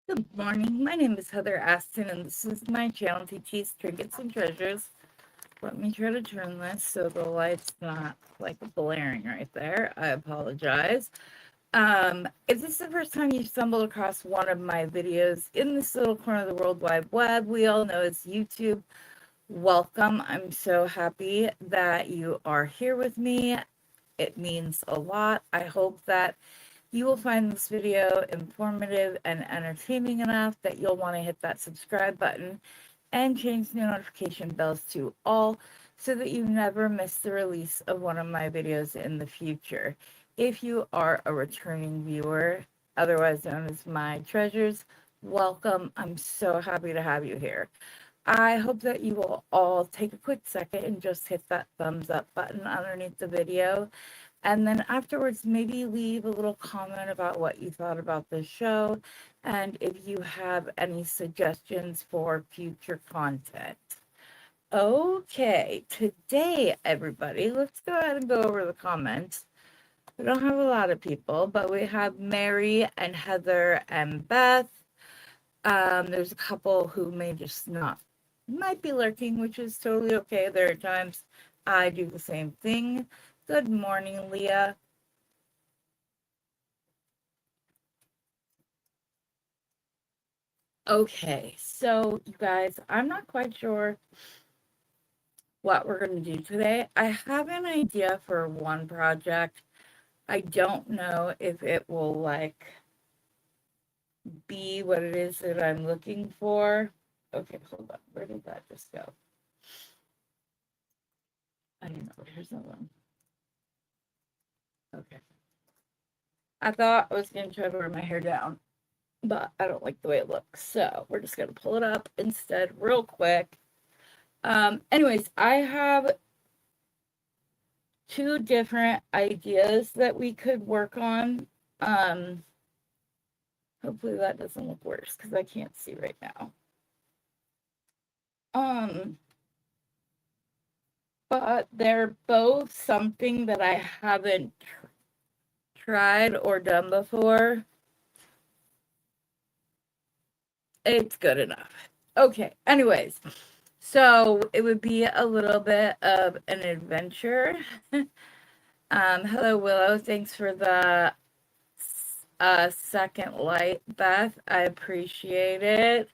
Good morning. My name is Heather Aston, and this is my channel, TT's Trinkets and Treasures. Let me try to turn this so the light's not like blaring right there. I apologize. If this is the first time you've stumbled across one of my videos in this little corner of the World Wide Web we all know as YouTube, welcome. I'm so happy that you are here with me. It means a lot. I hope that you will find this video informative and entertaining enough that you'll want to hit that subscribe button and change the notification bells to all so that you never miss the release of one of my videos in the future. If you are a returning viewer, otherwise known as my treasures, welcome. I'm so happy to have you here. I hope that you will all take a quick second and just hit that thumbs up button underneath the video. And then afterwards, maybe leave a little comment about what you thought about the show and if you have any suggestions for future content. Okay, today, everybody, let's go ahead and go over the comments. We don't have a lot of people, but we have Mary and Heather and Beth. There's a couple who might be lurking, which is totally okay. There are times I do the same thing. Good morning, Leah. Okay, so you guys, I'm not quite sure what we're going to do today. I have an idea for one project. I don't know if it will be what it is that I'm looking for. Okay, hold on. Where did that just go? I don't know. Here's the one. Okay. I thought I was going to try to wear my hair down, but I don't like the way it looks. So we're just going to pull it up instead real quick. Anyways, I have two different ideas that we could work on. Hopefully that doesn't look worse because I can't see right now. But they're both something that I haven't tried or done before. It's good enough. Okay, anyways, so it would be a little bit of an adventure. Hello, Willow. Thanks for the second light, Beth. I appreciate it.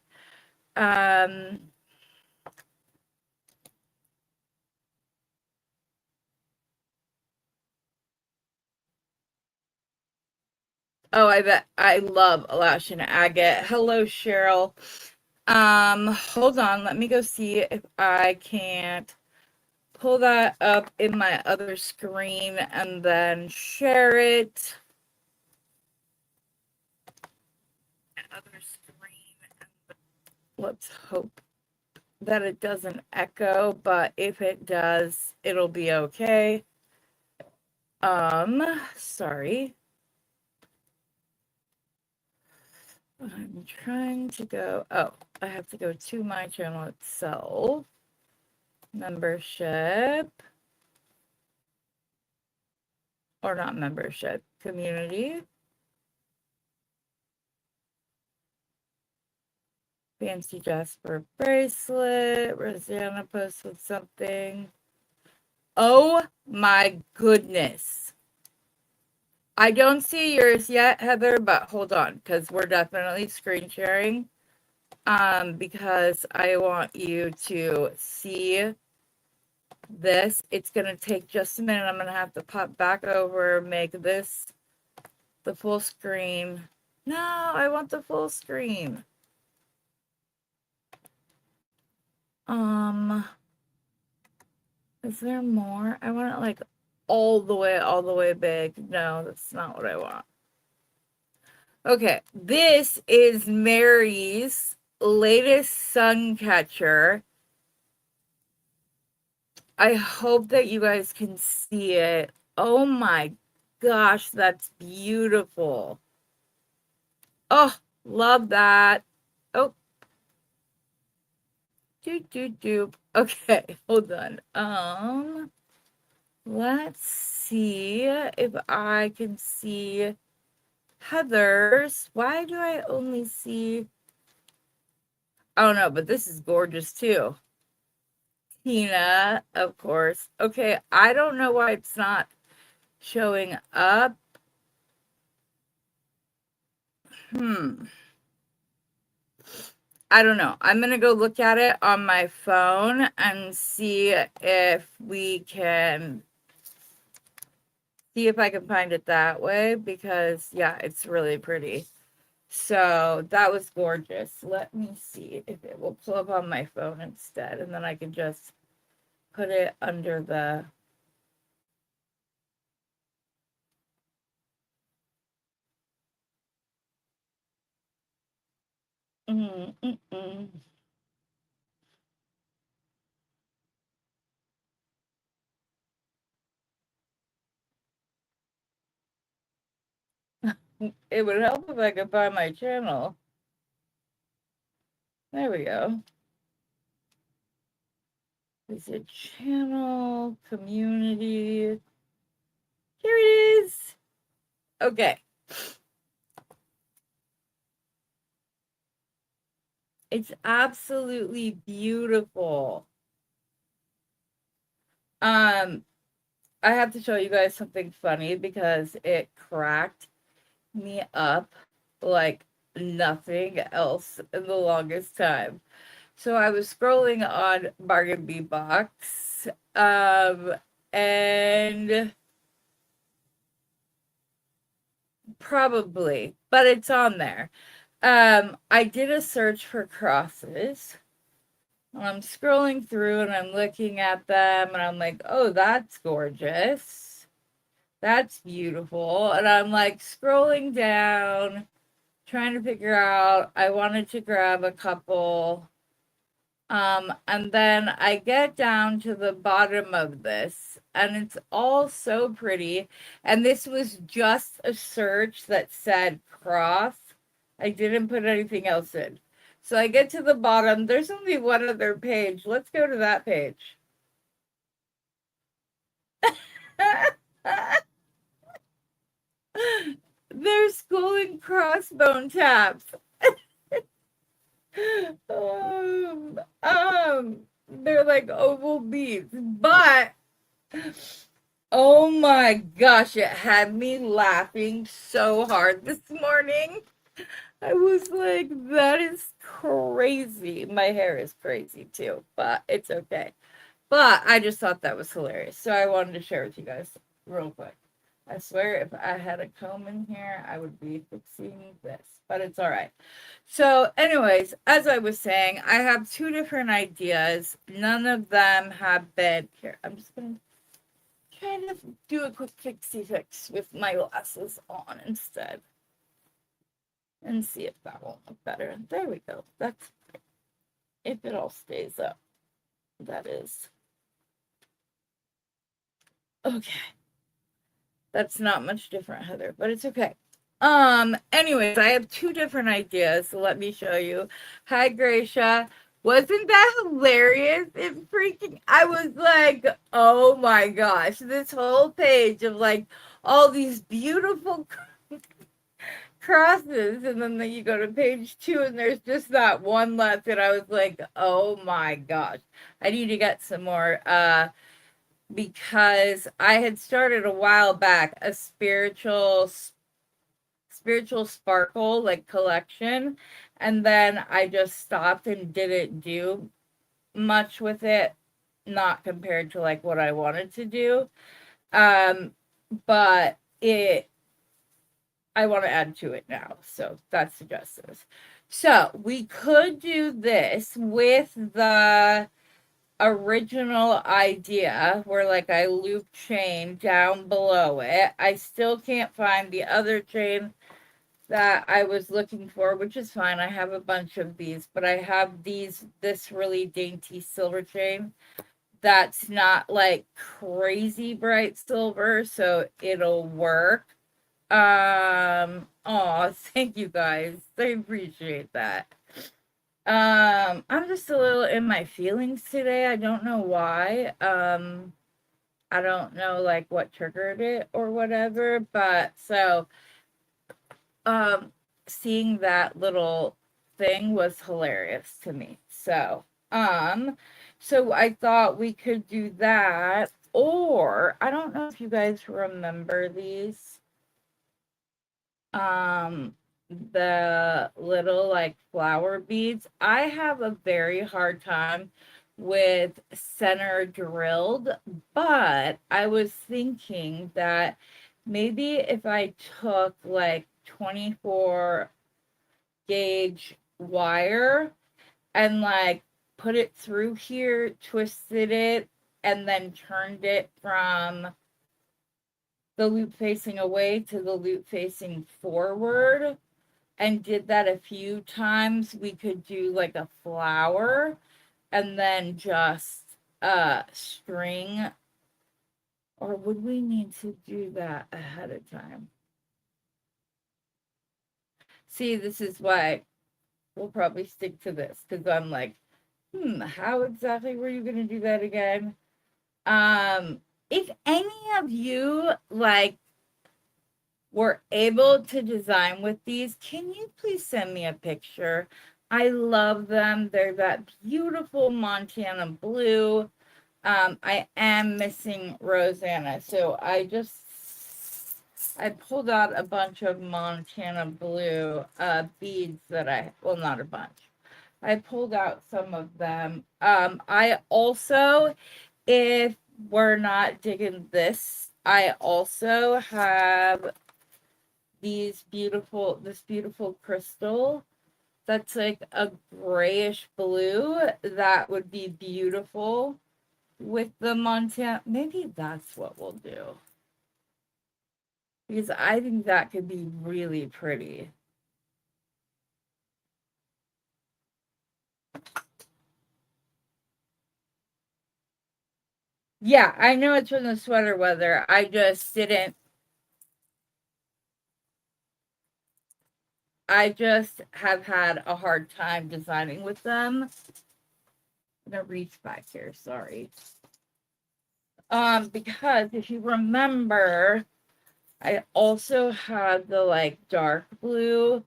Oh, I bet I love Alash and Agate. Hello, Cheryl. Hold on. Let me go see if I can't pull that up in my other screen and then share it. Let's hope that it doesn't echo, but if it does, it'll be okay. Sorry. I'm trying to go, oh, I have to go to my channel itself. Membership. Or not membership, community. Fancy Jasper bracelet. Rosanna posted something. Oh my goodness. I don't see yours yet, Heather, but hold on, because we're definitely screen sharing. Because I want you to see this. It's going to take just a minute. I'm going to have to pop back over, make this the full screen. No, I want the full screen. Is there more? I want it like all the way big. No, that's not what I want. Okay, this is Mary's latest sun catcher. I hope that you guys can see it. Oh my gosh, that's beautiful. Oh, love that. Oh. Okay, hold on. Let's see if I can see Heather's. Why do I only see... Oh no, but this is gorgeous too. Tina, of course. Okay, I don't know why it's not showing up. I don't know. I'm gonna go look at it on my phone and see if we can see if I can find it that way, because yeah, it's really pretty. So that was gorgeous. Let me see if it will pull up on my phone instead, and then I can just put it under the... It would help if I could find my channel. There we go. Is it channel, community? Here it is. Okay. It's absolutely beautiful. I have to show you guys something funny because it cracked me up like nothing else in the longest time. So I was scrolling on Bargain Bee Box, and probably, but it's on there. I did a search for crosses. I'm scrolling through and I'm looking at them and I'm like, oh, that's gorgeous. That's beautiful. And I'm like scrolling down, trying to figure out, I wanted to grab a couple. And then I get down to the bottom of this and it's all so pretty. And this was just a search that said cross. I didn't put anything else in. So I get to the bottom. There's only one other page. Let's go to that page. They're skull and crossbone taps. They're like oval beads, but oh my gosh, it had me laughing so hard this morning. I was like, that is crazy. My hair is crazy too, but it's okay. But I just thought that was hilarious. So I wanted to share with you guys real quick. I swear if I had a comb in here, I would be fixing this, but it's all right. So anyways, as I was saying, I have two different ideas. None of them have been here. I'm just going to try to do a quick fixie fix with my glasses on instead. And see if that won't look better. There we go. That's if it all stays up. That is. Okay. That's not much different, Heather, but it's okay. Anyways, I have two different ideas, so let me show you. Hi, Gracia. Wasn't that hilarious? It freaking, I was like, oh my gosh, this whole page of like all these beautiful crosses, and then you go to page 2 and there's just that one left, and I was like, oh my gosh, I need to get some more, because I had started a while back a spiritual sparkle like collection, and then I just stopped and didn't do much with it, not compared to like what I wanted to do. But I want to add to it now, so that's the justice. So we could do this with the original idea where like I loop chain down below it. I still can't find the other chain that I was looking for, which is fine. I have a bunch of these, but I have this really dainty silver chain that's not like crazy bright silver, so it'll work. Oh, thank you guys. I appreciate that. I'm just a little in my feelings today. I don't know why. I don't know like what triggered it or whatever, but so seeing that little thing was hilarious to me. So I thought we could do that, or I don't know if you guys remember these. Um, the little like flower beads. I have a very hard time with center drilled, but I was thinking that maybe if I took like 24 gauge wire and like put it through here, twisted it, and then turned it from the loop facing away to the loop facing forward and did that a few times, we could do like a flower and then just string, or would we need to do that ahead of time? See, this is why we'll probably stick to this, because I'm like, how exactly were you going to do that again? If any of you like were able to design with these, can you please send me a picture? I love them. They're that beautiful Montana blue. I am missing Rosanna, so I pulled out a bunch of Montana blue beads that well, not a bunch. I pulled out some of them. I also, if we're not digging this, I also have this beautiful crystal that's like a grayish blue that would be beautiful with the Montana. Maybe that's what we'll do, because I think that could be really pretty. Yeah, I know it's from the sweater weather. I just didn't. I just have had a hard time designing with them. I'm gonna reach back here, sorry. Because if you remember, I also had the like dark blue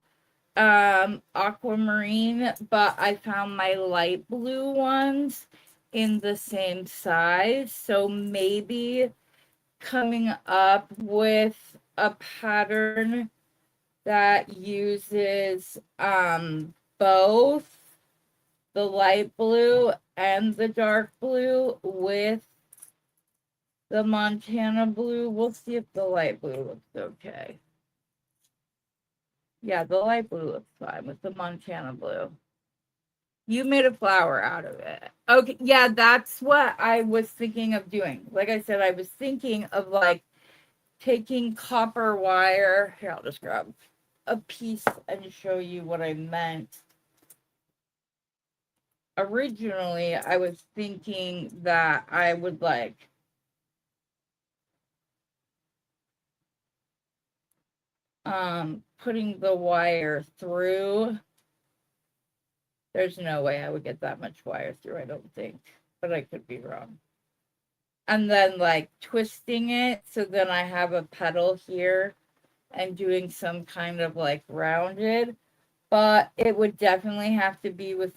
aquamarine, but I found my light blue ones in the same size. So maybe coming up with a pattern that uses both the light blue and the dark blue with the Montana blue. We'll see if the light blue looks okay. Yeah, the light blue looks fine with the Montana blue. You made a flower out of it. Okay, yeah, that's what I was thinking of doing. Like I said, I was thinking of like taking copper wire. Here, I'll just grab a piece and show you what I meant. Originally, I was thinking that I would like putting the wire through. There's no way I would get that much wire through, I don't think, but I could be wrong. And then like twisting it so then I have a petal here and doing some kind of like rounded, but it would definitely have to be with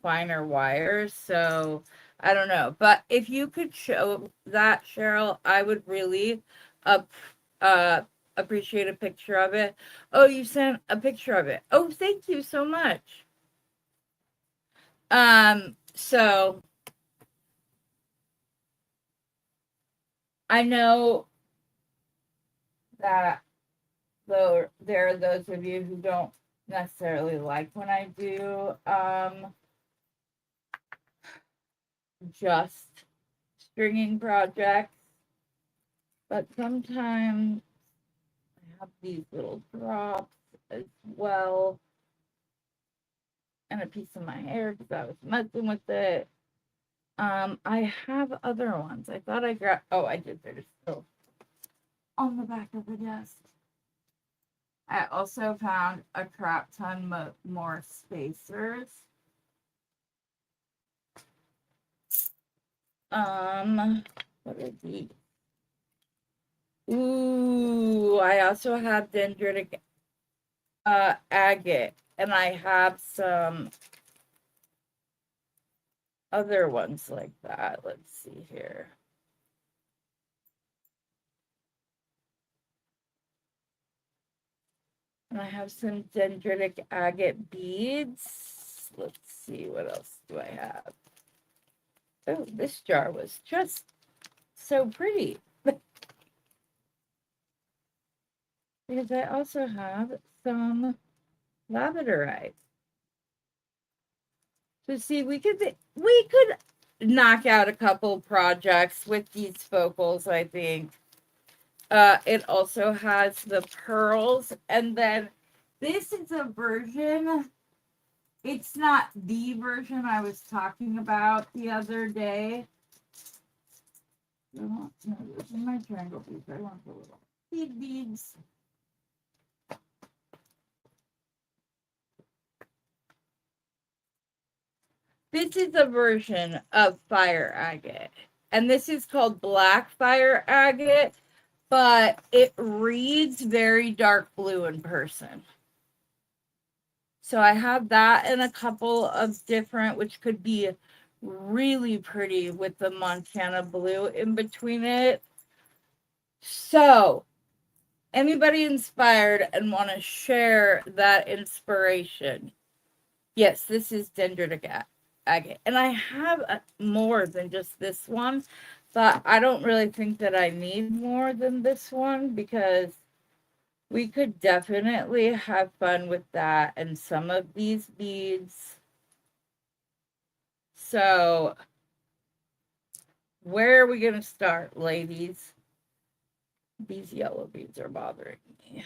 finer wires. So I don't know, but if you could show that, Cheryl, I would really uh appreciate a picture of it. Oh, you sent a picture of it. Oh, thank you so much. So I know that though there are those of you who don't necessarily like when I do just stringing projects, but sometimes I have these little drops as well, and a piece of my hair because I was messing with it. I have other ones. I thought I grabbed. Oh, I did. They're still on the back of the desk. I also found a crap ton more spacers. What are these? Ooh, I also have dendritic agate, and I have some other ones like that. Let's see here. And I have some dendritic agate beads. Let's see, what else do I have? Oh, this jar was just so pretty. Because I also have some labradorite. So see, we could knock out a couple projects with these focals, I think. It also has the pearls, and then this is a version. It's not the version I was talking about the other day. I want those in my triangle beads. I want the little seed beads. This is a version of fire agate, and this is called black fire agate, but it reads very dark blue in person. So I have that and a couple of different, which could be really pretty with the Montana blue in between it. So anybody inspired and want to share that inspiration? Yes, this is dendritic agate. And I have more than just this one, but I don't really think that I need more than this one because we could definitely have fun with that and some of these beads. So where are we going to start, ladies? These yellow beads are bothering me.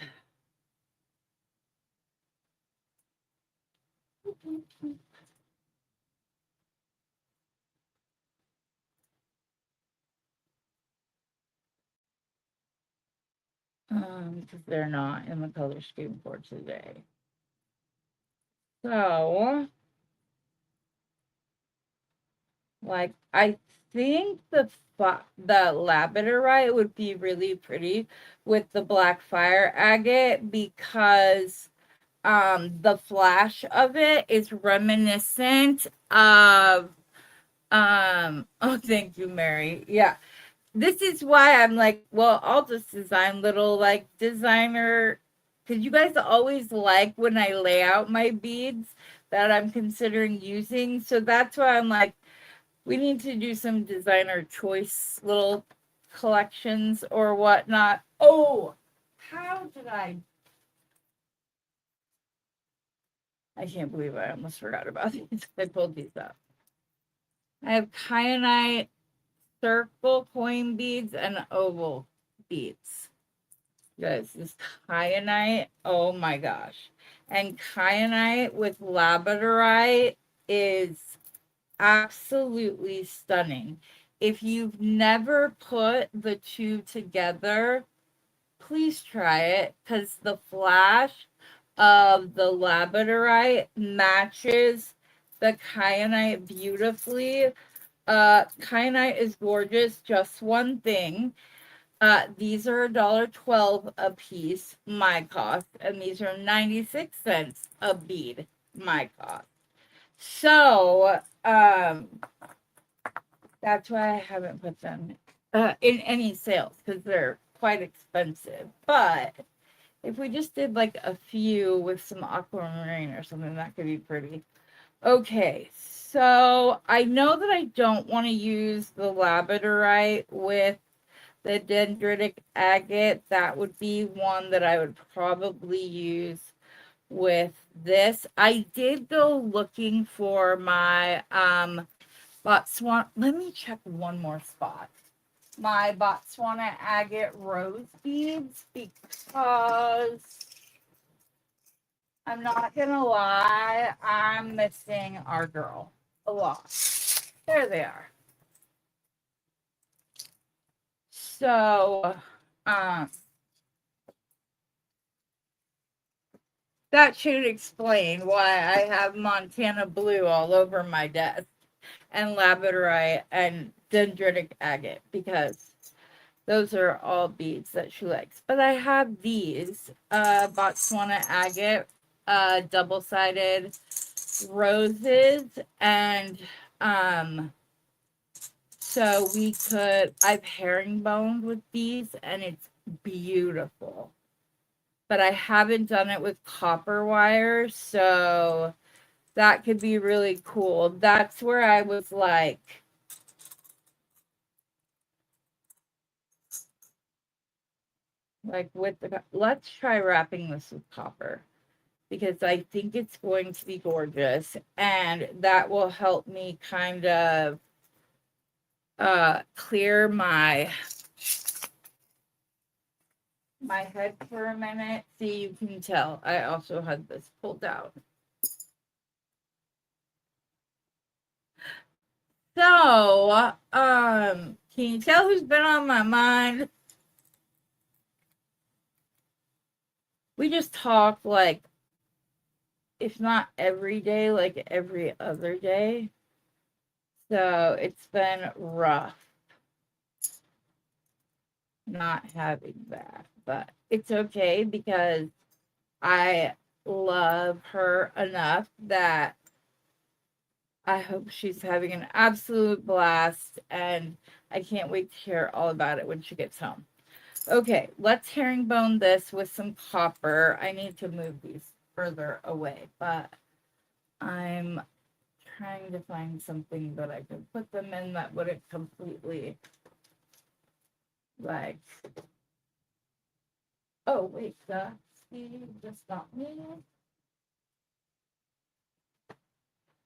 Because they're not in the color scheme for today. So, like, I think the labradorite would be really pretty with the black fire agate because the flash of it is reminiscent of oh, thank you, Mary. Yeah, this is why I'm like, well, I'll just design little like designer, because you guys always like when I lay out my beads that I'm considering using. So that's why I'm like, we need to do some designer choice little collections or whatnot. Oh, how did I can't believe I almost forgot about these. I pulled these up. I have kyanite circle coin beads and oval beads. Guys, this kyanite, oh my gosh. And kyanite with labradorite is absolutely stunning. If you've never put the two together, please try it because the flash of the labradorite matches the kyanite beautifully. Kyanite is gorgeous. Just one thing. These are $1.12 a piece, my cost, and these are 96 cents a bead, my cost. So, that's why I haven't put them in any sales because they're quite expensive. But if we just did like a few with some aquamarine or something, that could be pretty. Okay, so I know that I don't want to use the labradorite with the dendritic agate. That would be one that I would probably use with this. I did go looking for my Botswana. Let me check one more spot. My Botswana agate rose beads because I'm not gonna lie, I'm missing our girl a lot. There they are. So, that should explain why I have Montana blue all over my desk and labradorite and dendritic agate because Those are all beads that she likes. But I have these Botswana agate double-sided roses, and so I've herringboned with these, and it's beautiful. But I haven't done it with copper wire, so that could be really cool. That's where I was like, let's try wrapping this with copper, because I think it's going to be gorgeous, and that will help me kind of clear my head for a minute. See, you can tell I also had this pulled out. So, can you tell who's been on my mind? We just talk like, if not every day, like every other day. So it's been rough not having that, but it's okay because I love her enough that I hope she's having an absolute blast, and I can't wait to hear all about it when she gets home. Okay, let's herringbone this with some copper. I need to move these further away, but I'm trying to find something that I could put them in that wouldn't completely, like, oh wait, that's just not me.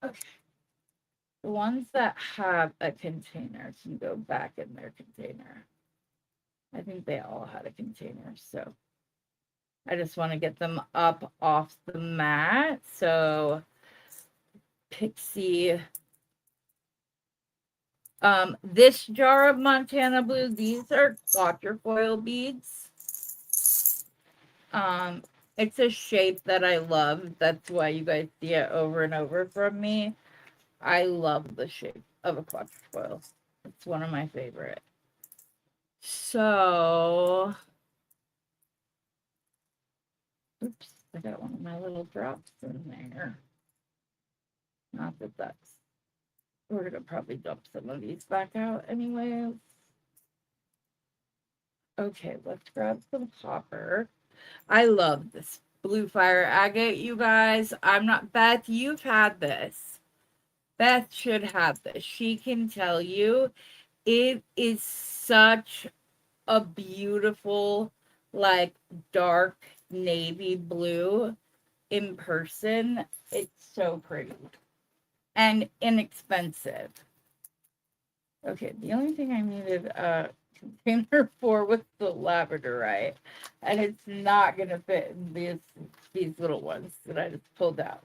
Okay. The ones that have a container can go back in their container. I think they all had a container, so I just want to get them up off the mat. So Pixie, this jar of Montana Blue, these are quatrefoil beads. It's a shape that I love. That's why you guys see it over and over from me. I love the shape of a quatrefoil. It's one of my favorite. So, oops, I got one of my little drops in there. Not that that's, we're gonna probably dump some of these back out anyway. Okay, let's grab some copper. I love this blue fire agate, you guys. I'm not, Beth, you've had this. Beth should have this. She can tell you it is such a beautiful, like, dark navy blue in person. It's so pretty and inexpensive. Okay, the only thing I needed a container for was the labradorite, and it's not gonna fit in these little ones that I just pulled out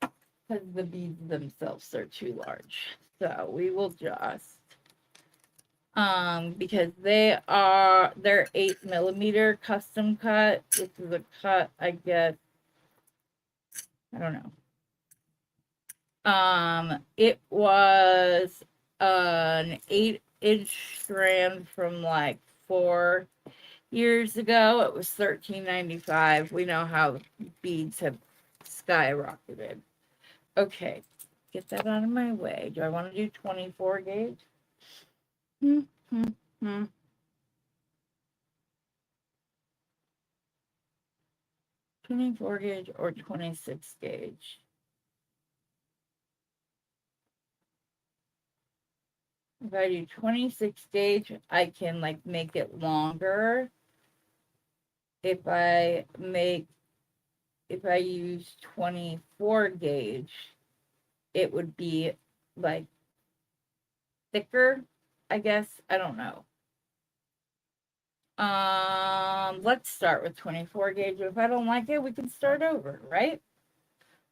because the beads themselves are too large. So we will just because they're 8mm custom cut. This is a cut, I guess, I don't know. It was an 8-inch strand from like 4 years ago. It was $13.95. We know how beads have skyrocketed. Okay, get that out of my way. Do I want to do 24 gauge? 24 gauge or 26 gauge? If I do 26 gauge, I can like make it longer. If I use 24 gauge, it would be like thicker, I guess. I don't know. Let's start with 24 gauge. If I don't like it, we can start over, right?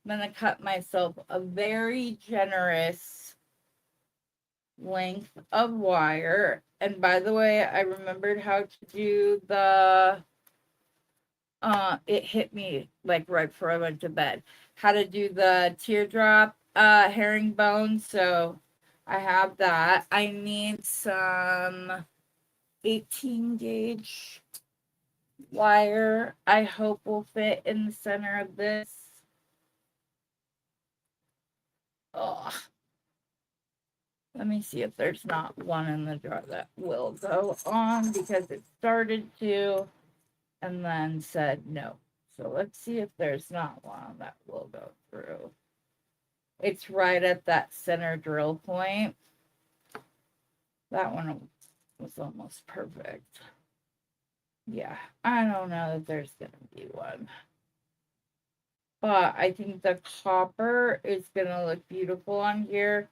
I'm gonna cut myself a very generous length of wire. And by the way, I remembered how to do the it hit me like right before I went to bed, how to do the teardrop herringbone. So I have that. I need some 18 gauge wire I hope will fit in the center of this. Oh, let me see if there's not one in the drawer that will go on, because it started to and then said no. So let's see if there's not one that will go through. It's right at that center drill point. That one was almost perfect. Yeah, I don't know if there's going to be one. But I think the copper is going to look beautiful on here.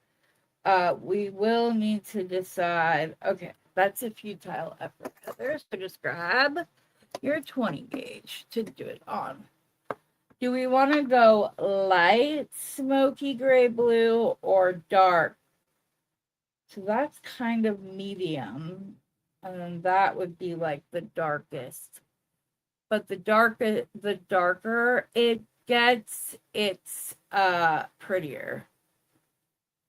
We will need to decide. Okay, that's a futile effort, Heather. So just grab your 20 gauge to do it on. Do we want to go light smoky gray blue or dark? So that's kind of medium. And then that would be like the darkest. But the darker it gets, it's prettier.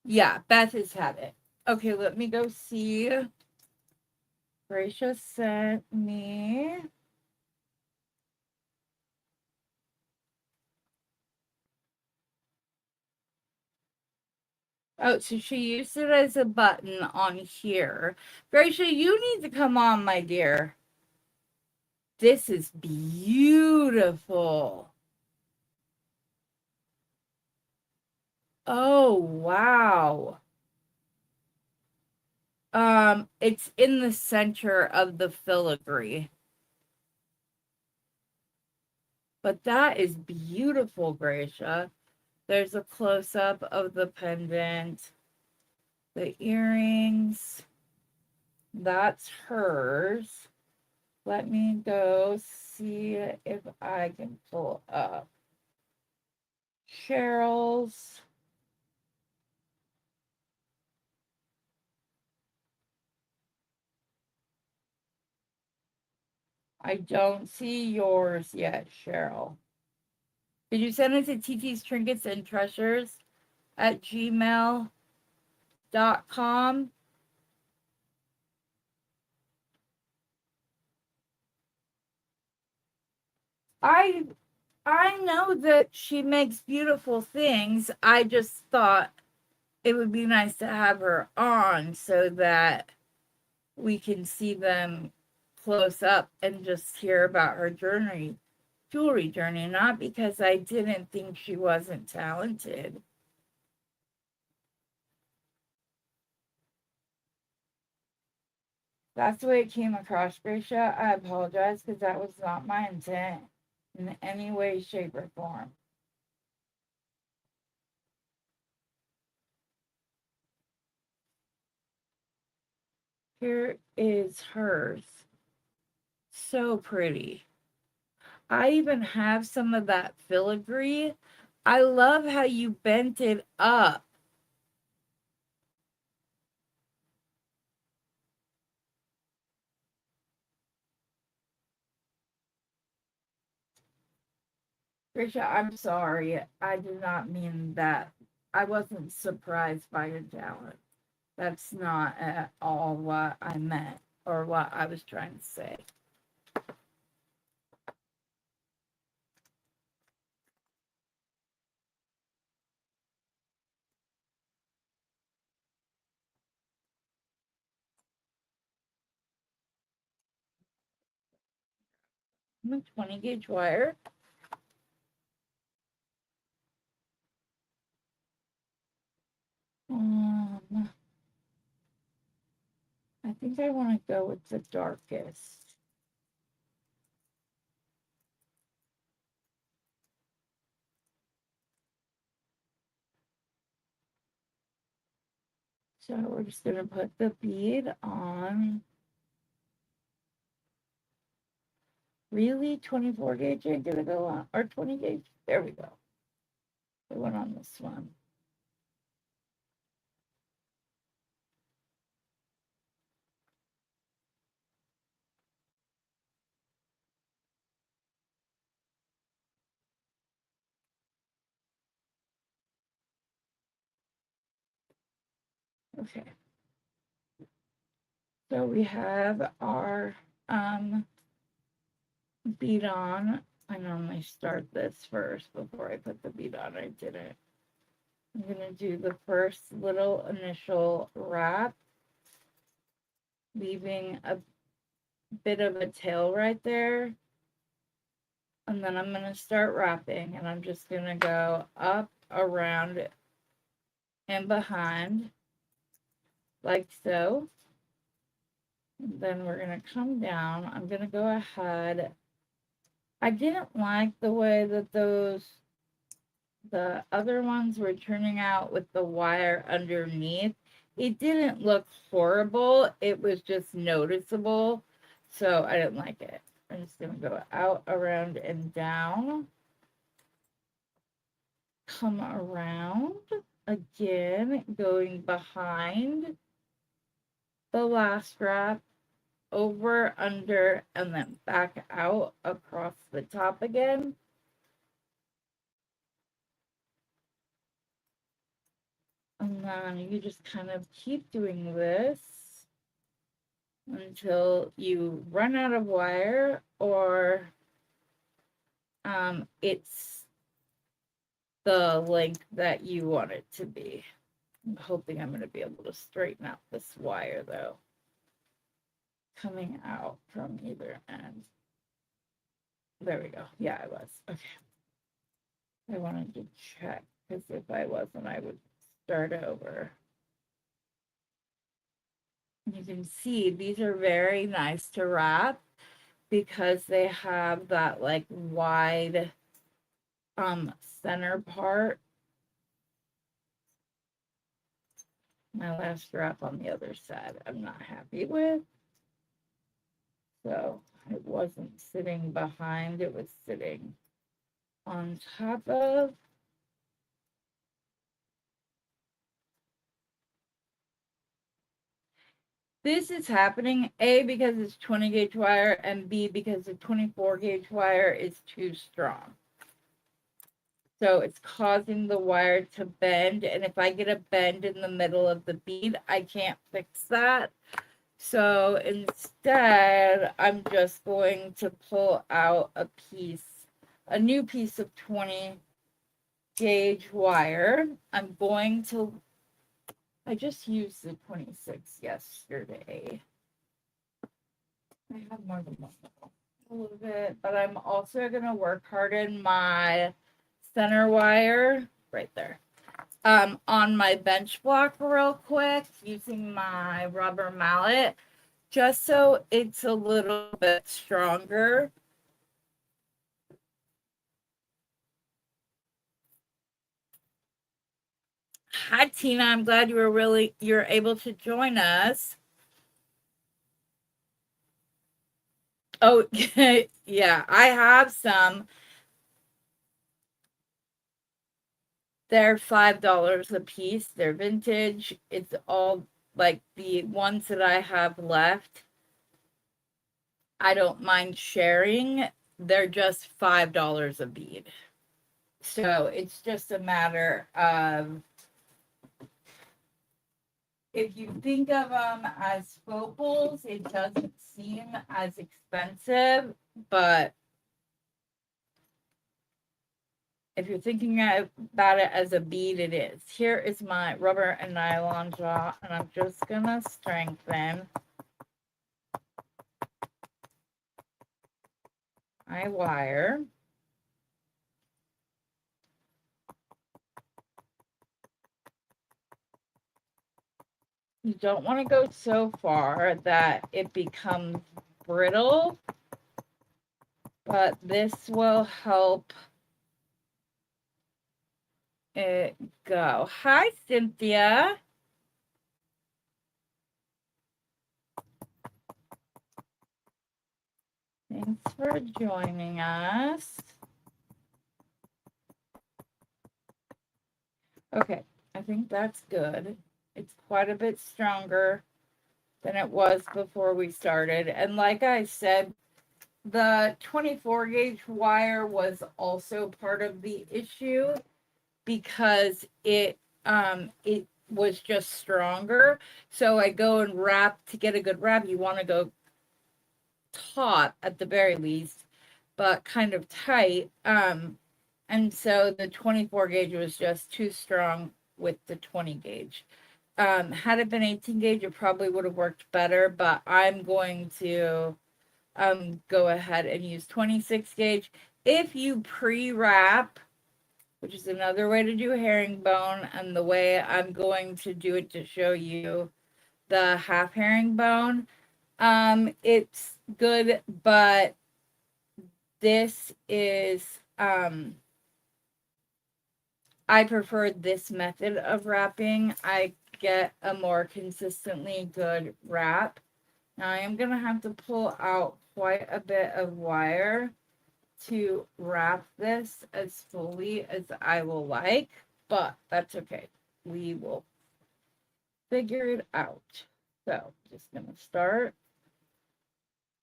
Yeah, Beth has had it. Okay, let me go see. Gracia sent me. Oh, so she used it as a button on here. Gracia, you need to come on, my dear. This is beautiful. Oh, wow. It's in the center of the filigree. But that is beautiful, Gracia. There's a close-up of the pendant. The earrings. That's hers. Let me go see if I can pull up Cheryl's. I don't see yours yet, Cheryl. Did you send it to TT's Trinkets and Treasures at gmail.com? I know that she makes beautiful things. I just thought it would be nice to have her on so that we can see them close up and just hear about her jewelry journey, not because I didn't think she wasn't talented. That's the way it came across, Gracia. I apologize because that was not my intent in any way, shape, or form. Here is hers. So pretty. I even have some of that filigree. I love how you bent it up. Trisha, I'm sorry. I did not mean that. I wasn't surprised by your talent. That's not at all what I meant or what I was trying to say. I'm a 20 gauge wire. I think I want to go with the darkest. So we're just going to put the bead on. Really? 24 gauge ain't going to go on? Or 20 gauge? There we go. We went on this one. Okay. So we have our bead on. I normally start this first before I put the bead on. I didn't. I'm going to do the first little initial wrap, leaving a bit of a tail right there. And then I'm going to start wrapping, and I'm just going to go up, around, and behind, like so. And then we're going to come down. I'm going to go ahead. I didn't like the way that the other ones were turning out with the wire underneath. It didn't look horrible. It was just noticeable. So I didn't like it. I'm just going to go out, around, and down. Come around again, going behind the last wrap, over, under, and then back out across the top again. And then you just kind of keep doing this until you run out of wire, or it's the length that you want it to be. I'm hoping I'm going to be able to straighten out this wire though, coming out from either end. There we go. Yeah, I was. Okay. I wanted to check, because if I wasn't, I would start over. You can see these are very nice to wrap because they have that like wide center part. My last wrap on the other side I'm not happy with. So it wasn't sitting behind, it was sitting on top of. This is happening, A, because it's 20 gauge wire, and B, because the 24 gauge wire is too strong. So it's causing the wire to bend, and if I get a bend in the middle of the bead, I can't fix that. So instead, I'm just going to pull out a new piece of 20 gauge wire. I just used the 26 yesterday. I have more than one a little bit, but I'm also going to work harden my center wire right there on my bench block real quick using my rubber mallet, just so it's a little bit stronger. Hi Tina, I'm glad you're able to join us. Oh yeah, I have some. They're $5 a piece. They're vintage. It's all like the ones that I have left. I don't mind sharing. They're just $5 a bead. So it's just a matter of, if you think of them as fopals, it doesn't seem as expensive, but if you're thinking about it as a bead, it is. Here is my rubber and nylon jaw, and I'm just gonna strengthen my wire. You don't want to go so far that it becomes brittle, but this will help it go. Hi, Cynthia. Thanks for joining us. Okay, I think that's good. It's quite a bit stronger than it was before we started. And like I said, the 24 gauge wire was also part of the issue because it was just stronger. So I go and wrap to get a good wrap. You want to go taut at the very least, but kind of tight. And so the 24 gauge was just too strong with the 20 gauge. Had it been 18 gauge, it probably would have worked better, but I'm going to go ahead and use 26 gauge. If you pre-wrap, which is another way to do herringbone, and the way I'm going to do it to show you the half herringbone, it's good, but this is I prefer this method of wrapping. I get a more consistently good wrap. Now I am going to have to pull out quite a bit of wire to wrap this as fully as I will like, but that's okay. We will figure it out. So just going to start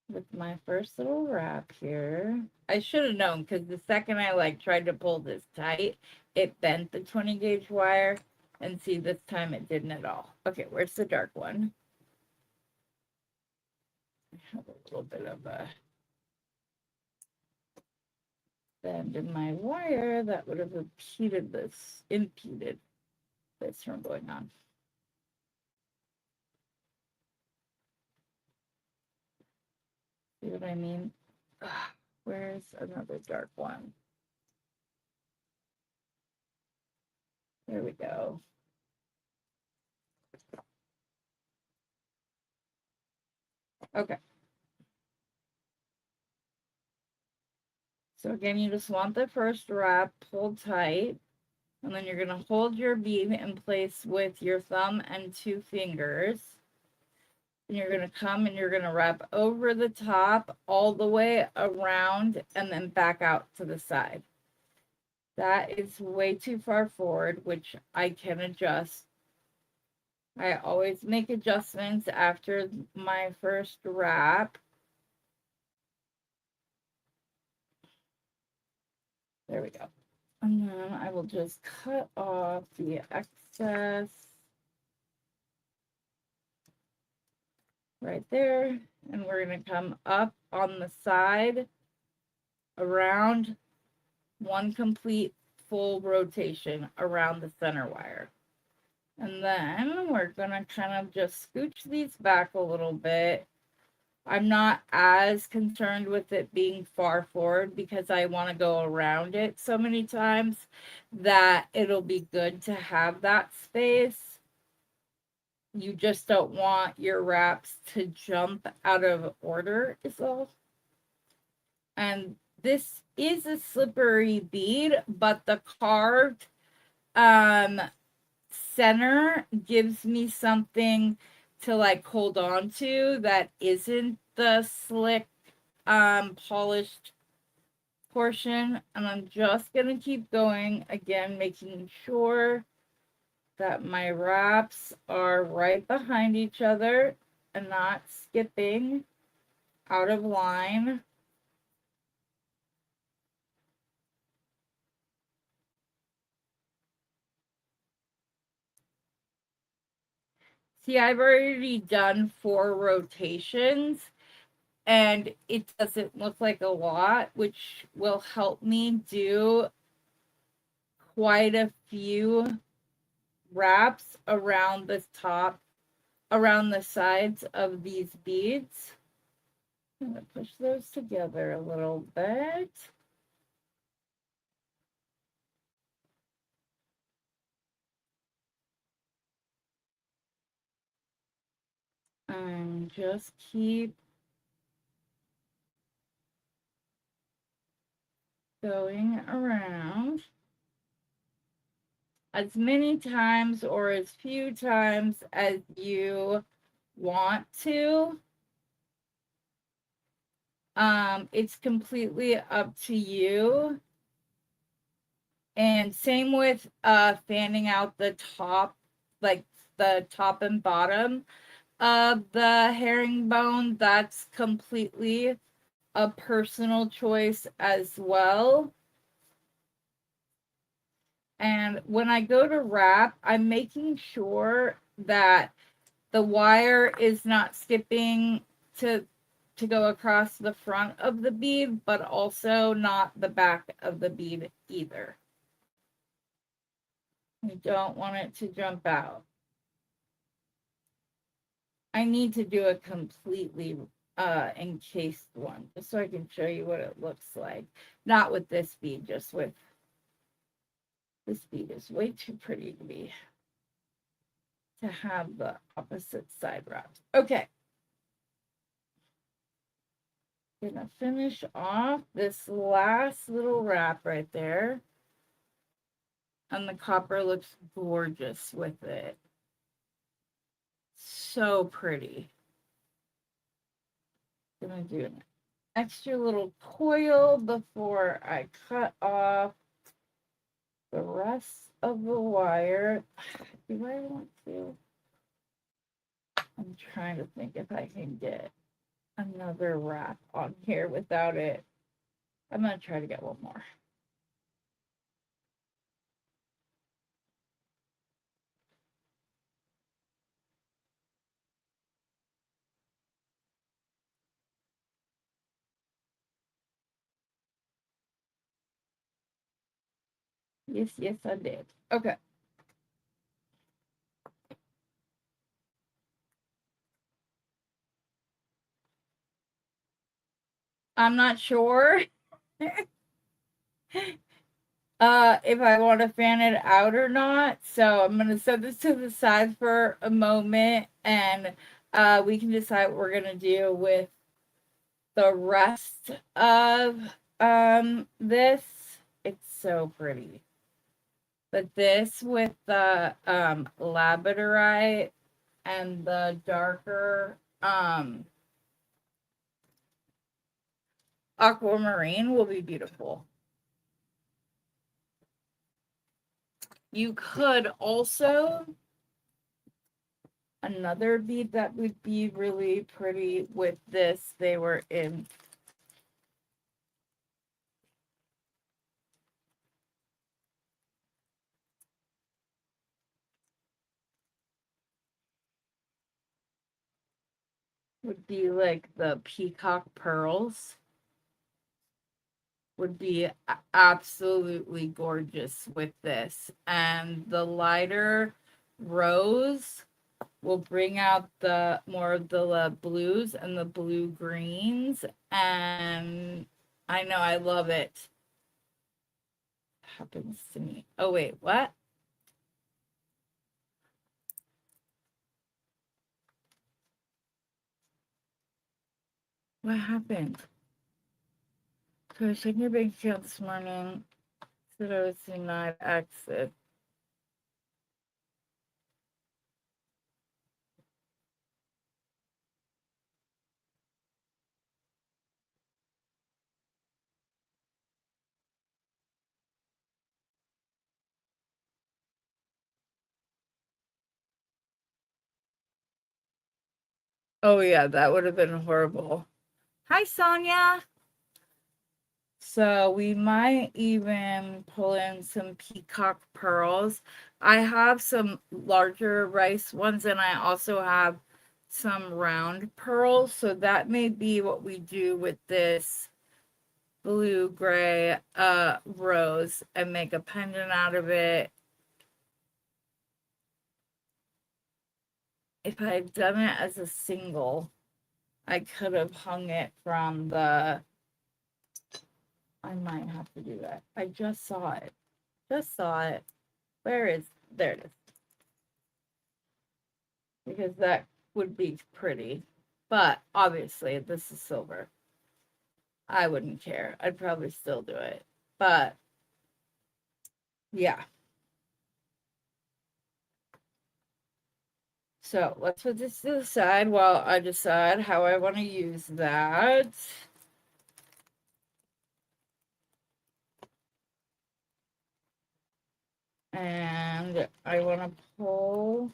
with my first little wrap here. I should have known because the second I tried to pull this tight, it bent the 20 gauge wire, and see, this time it didn't at all. Okay, where's the dark one? I have a little bit of a bend in my wire that would have impeded this from going on. See what I mean? Ugh, where's another dark one? There we go. Okay. So again, you just want the first wrap pulled tight, and then you're going to hold your bead in place with your thumb and 2 fingers. And you're going to come and you're going to wrap over the top all the way around and then back out to the side. That is way too far forward, which I can adjust. I always make adjustments after my first wrap. There we go. And then I will just cut off the excess right there. And we're going to come up on the side around one complete full rotation around the center wire. And then we're going to kind of just scooch these back a little bit. I'm not as concerned with it being far forward because I want to go around it so many times that it'll be good to have that space. You just don't want your wraps to jump out of order is all. And this is a slippery bead, but the carved center gives me something to hold on to that isn't the slick polished portion. And I'm just gonna keep going again, making sure that my wraps are right behind each other and not skipping out of line. See, I've already done 4 rotations and it doesn't look like a lot, which will help me do quite a few wraps around the top, around the sides of these beads. I'm going to push those together a little bit. And just keep going around as many times or as few times as you want to. It's completely up to you. And same with fanning out the top, like the top and bottom of the herringbone. That's completely a personal choice as well. And when I go to wrap, I'm making sure that the wire is not skipping to go across the front of the bead, but also not the back of the bead either. You don't want it to jump out. I need to do a completely encased one just so I can show you what it looks like. Not with this bead, just with this bead is way too pretty to have the opposite side wrapped. Okay. Gonna finish off this last little wrap right there. And the copper looks gorgeous with it. So pretty. Gonna do an extra little coil before I cut off the rest of the wire. Do I want to? I'm trying to think if I can get another wrap on here without it. I'm gonna try to get one more. Yes, yes, I did. Okay. I'm not sure if I want to fan it out or not. So I'm going to set this to the side for a moment and we can decide what we're going to do with the rest of this. It's so pretty. But this with the labradorite and the darker aquamarine will be beautiful. You could also, another bead that would be really pretty with this, they were in would be like the peacock pearls. Would be absolutely gorgeous with this. And the lighter rose will bring out the more of the blues and the blue greens. And I know I love it. Happens to me. Oh, wait, what? What happened? So I checked your bank account this morning. Said I was denied exit. Oh yeah, that would have been horrible. Hi, Sonia. So we might even pull in some peacock pearls. I have some larger rice ones and I also have some round pearls. So that may be what we do with this blue gray rose and make a pendant out of it. If I had done it as a single, I could have hung it from the, I might have to do that. I just saw it. Just saw it. Where is, there it is. Because that would be pretty. But obviously, this is silver. I wouldn't care. I'd probably still do it. But yeah. So let's put this to the side while I decide how I want to use that. And I want to pull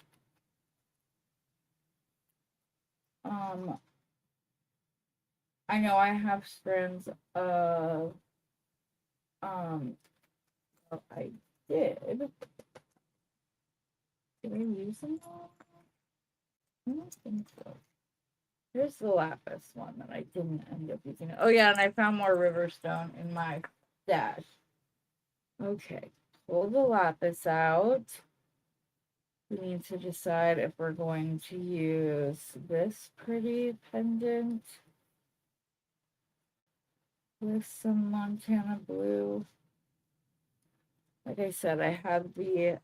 I know I have strands of I did. Did I use them all? I don't think so. Here's the lapis one that I didn't end up using. Oh yeah, and I found more riverstone in my stash. Okay, pull the lapis out. We need to decide if we're going to use this pretty pendant with some Montana blue. Like I said, I have these.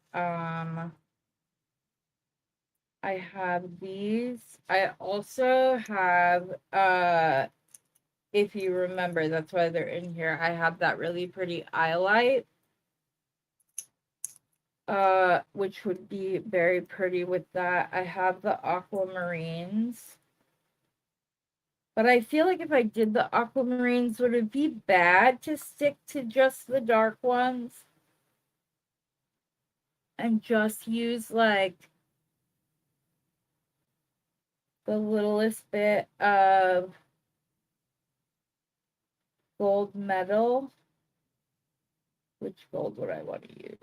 I also have, if you remember, that's why they're in here. I have that really pretty eye light, which would be very pretty with that. I have the aquamarines. But I feel like if I did the aquamarines, would it be bad to stick to just the dark ones? And just use like the littlest bit of gold metal. Which gold would I want to use?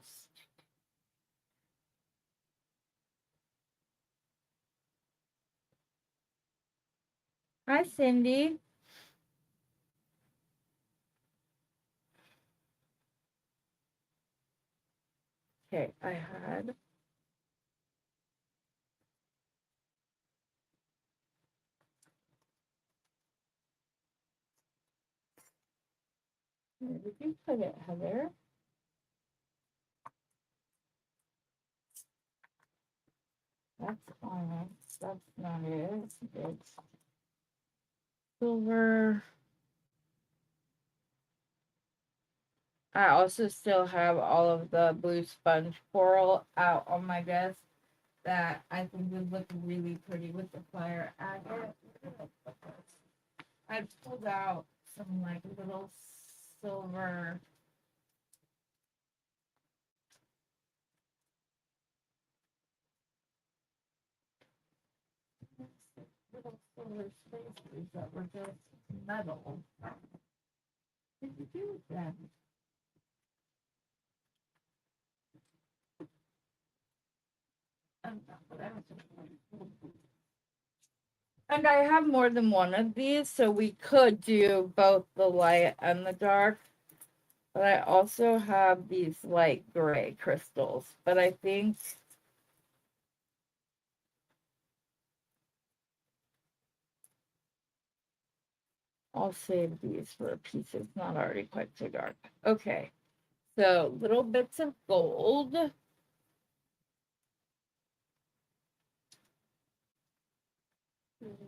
Hi, Cindy. Okay, I had. Where did you put it, Heather? That's onyx. That's not it. It's silver. I also still have all of the blue sponge coral out on my desk that I think would look really pretty with the fire agate. I pulled out some like little silver. Little silver spaces that were just metal. What did you do with them? And I have more than one of these, so we could do both the light and the dark. But I also have these light gray crystals. But I think I'll save these for a piece that's not already quite so dark. Okay, so little bits of gold.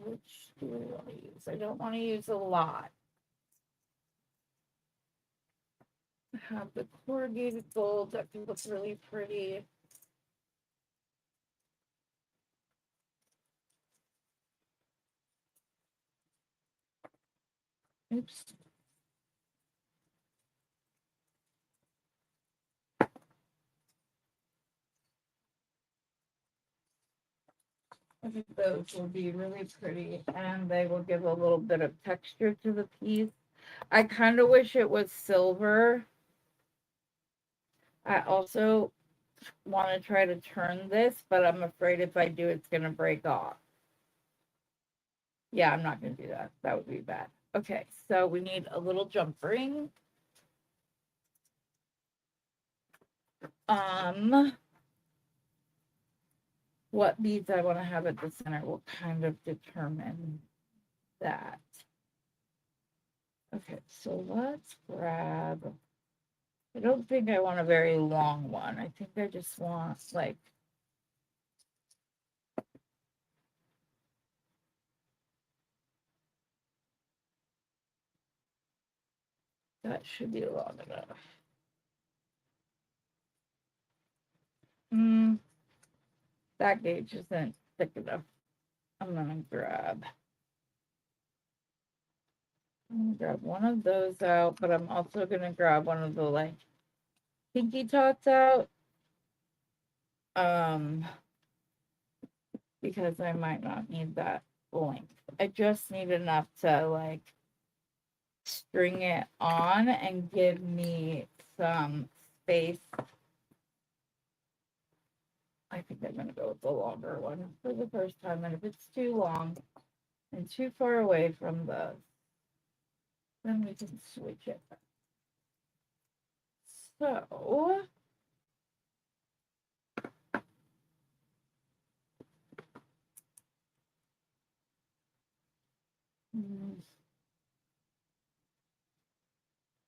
Which do I want to use? I don't want to use a lot. I have the corrugated gold that can look really pretty. Oops. I think those will be really pretty and they will give a little bit of texture to the piece. I kind of wish it was silver. I also want to try to turn this, but I'm afraid if I do, it's going to break off. Yeah, I'm not going to do that. That would be bad. Okay, so we need a little jump ring. What beads I want to have at the center will kind of determine that. Okay, so let's grab, I don't think I want a very long one. I think I just want like, that should be long enough. That gauge isn't thick enough. I'm gonna grab one of those out, but I'm also gonna grab one of the like pinky tots out. Because I might not need that length. I just need enough to like string it on and give me some space I think I'm going to go with the longer one for the first time. And if it's too long and too far away from the, then we can switch it. So,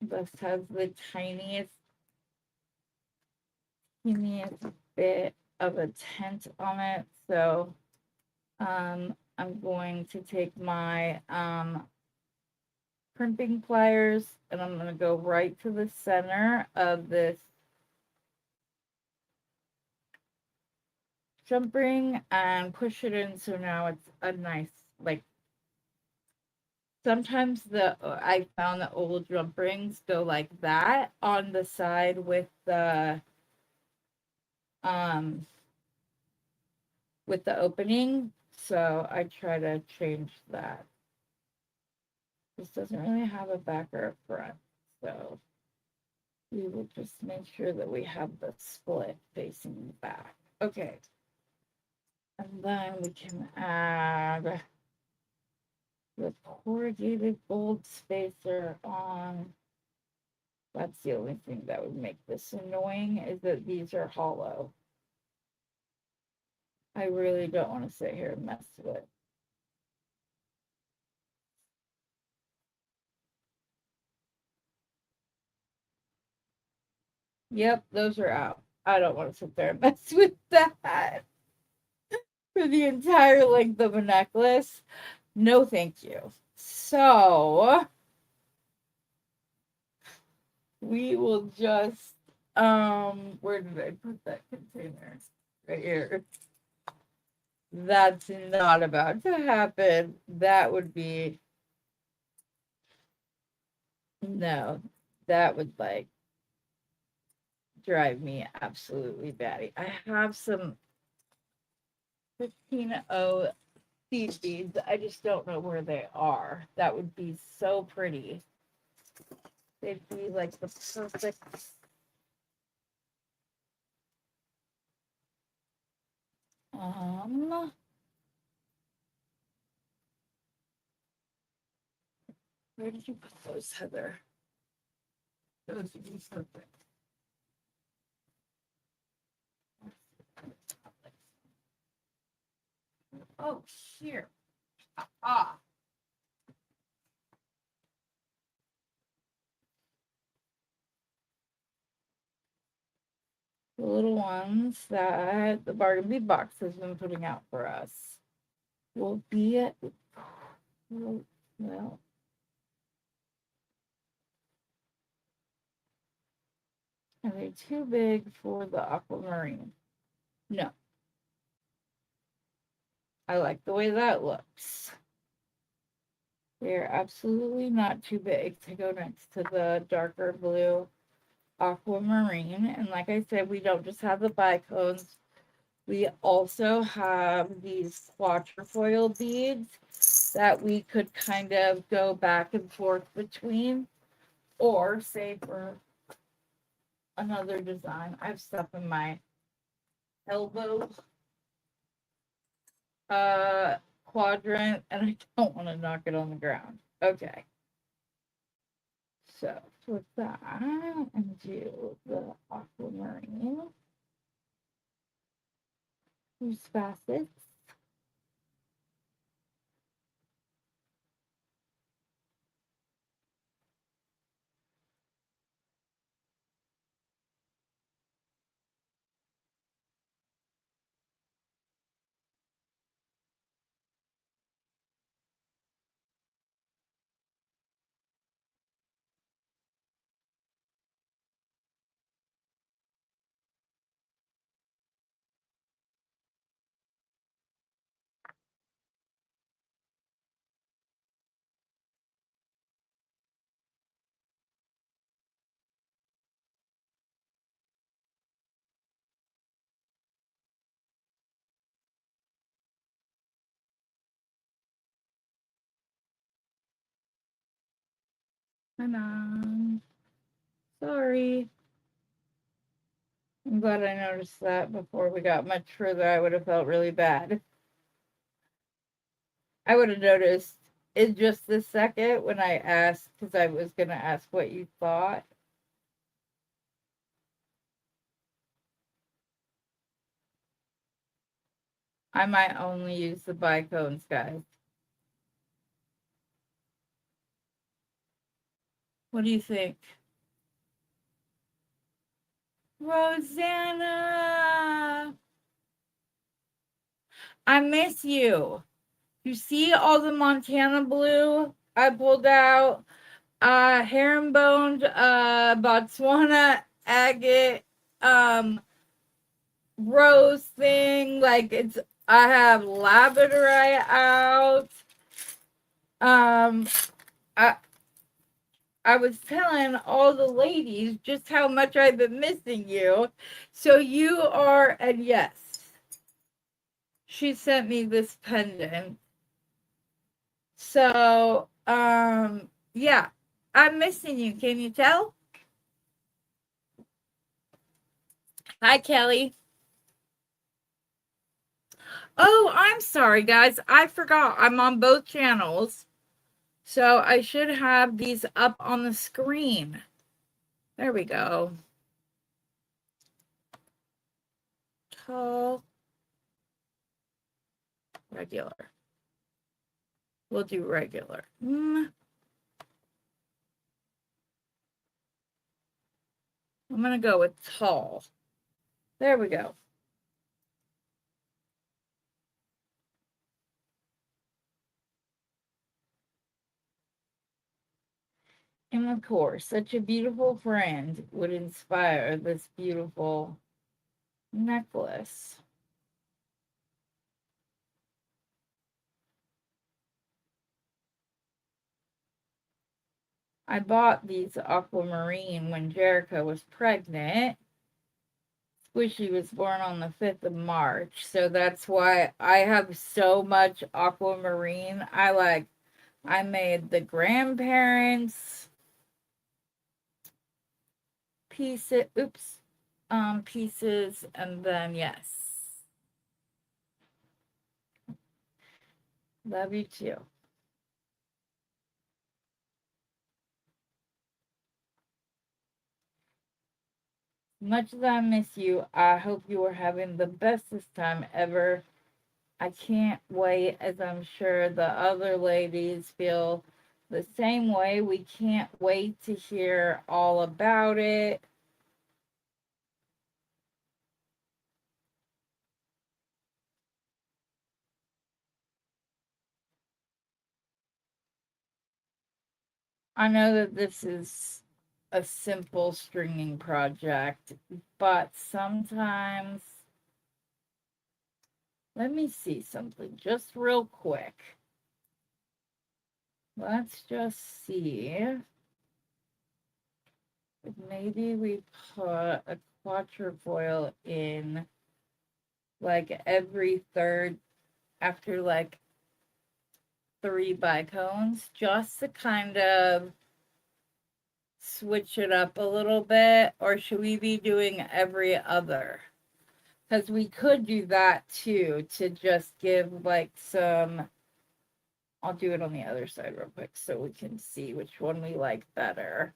this has the tiniest bit of a tent on it. So, I'm going to take my crimping pliers and I'm going to go right to the center of this jump ring and push it in. So now it's a nice, like, sometimes I found the old jump rings go like that on the side with the opening. So I try to change that. This doesn't really have a back or a front. So we will just make sure that we have the split facing the back. Okay. And then we can add the corrugated gold spacer on. That's the only thing that would make this annoying, is that these are hollow. I really don't want to sit here and mess with. Yep, those are out. I don't want to sit there and mess with that for the entire length of a necklace. No, thank you. So we will just, where did I put that container? Right here. That's not about to happen. That would be, no, that would like drive me absolutely batty. I have some 15-0 seed beads. I just don't know where they are. That would be so pretty. They'd be like the perfect. Where did you put those, Heather? Those would be perfect. Oh, here. Ah. The little ones that the Bargain Bead Box has been putting out for us will be, well, are they too big for the aquamarine? No. I like the way that looks. They're absolutely not too big to go next to the darker blue aquamarine. And like I said, we don't just have the bicones. We also have these quatrefoil beads that we could kind of go back and forth between, or say for another design. I have stuff in my elbow quadrant and I don't want to knock it on the ground. Okay. So with that, and do the aquamarine. Use facets. And sorry. I'm glad I noticed that before we got much further. I would have felt really bad. I would have noticed in just this second when I asked, because I was going to ask what you thought. I might only use the bicones, guys. What do you think? Rosanna! I miss you. You see all the Montana blue I pulled out? Herringbone, Botswana agate, rose thing. Like I have labradorite out. I I was telling all the ladies just how much I've been missing you. So you are, and yes, she sent me this pendant. So, yeah, I'm missing you. Can you tell? Hi, Kelly. Oh, I'm sorry, guys. I forgot. I'm on both channels. So I should have these up on the screen. There we go. Tall. Regular. We'll do regular. I'm going to go with tall. There we go. And of course, such a beautiful friend would inspire this beautiful necklace. I bought these aquamarine when Jerica was pregnant. Squishy was born on the 5th of March, so that's why I have so much aquamarine. I made the grandparents pieces, pieces, and then yes. Love you too. Much as I miss you, I hope you are having the bestest time ever. I can't wait, as I'm sure the other ladies feel the same way. We can't wait to hear all about it. I know that this is a simple stringing project, but sometimes, let me see something just real quick. Let's just see if maybe we put a quatrefoil in like every third after like 3 bicones, just to kind of switch it up a little bit, or should we be doing every other? Because we could do that too, to just give like some, I'll do it on the other side real quick so we can see which one we like better.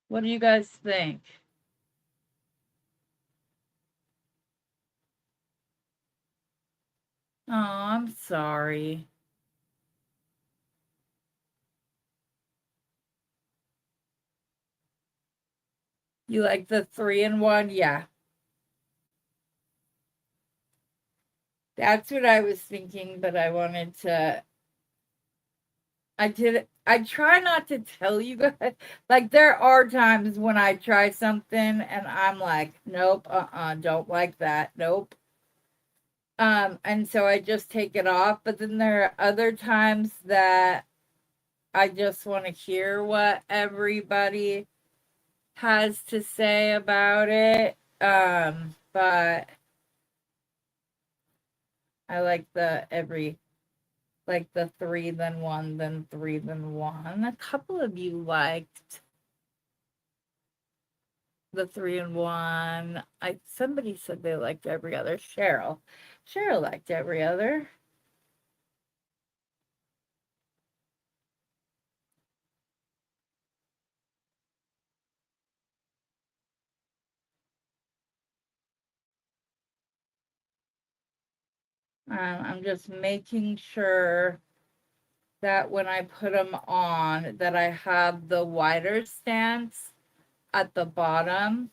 What do you guys think? Oh, I'm sorry. You like the 3-in-1? Yeah. That's what I was thinking, but I wanted to. I try not to tell you guys. Like, there are times when I try something and I'm like, nope, don't like that. Nope. And so I just take it off. But then there are other times that I just want to hear what everybody has to say about it. But I like like the 3 then 1 then 3 then 1. A couple of you liked the 3 and 1. Somebody said they liked every other. Cheryl liked every other. I'm just making sure that when I put them on, that I have the wider stance at the bottom.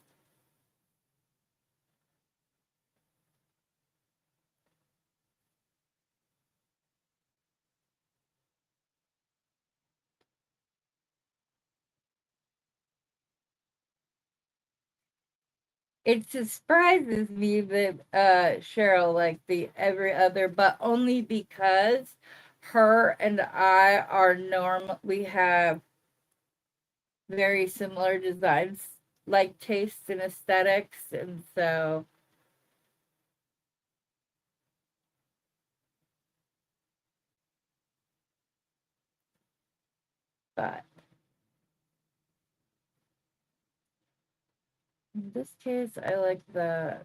It surprises me that Cheryl liked the every other, but only because her and I are we have very similar designs, like tastes and aesthetics, and so but in this case I like the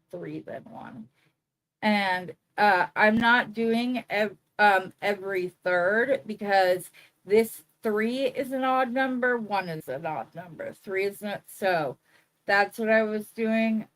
3 then 1. And I'm not doing every third, because this 3 is an odd number, 1 is an odd number, 3 is not. So that's what I was doing.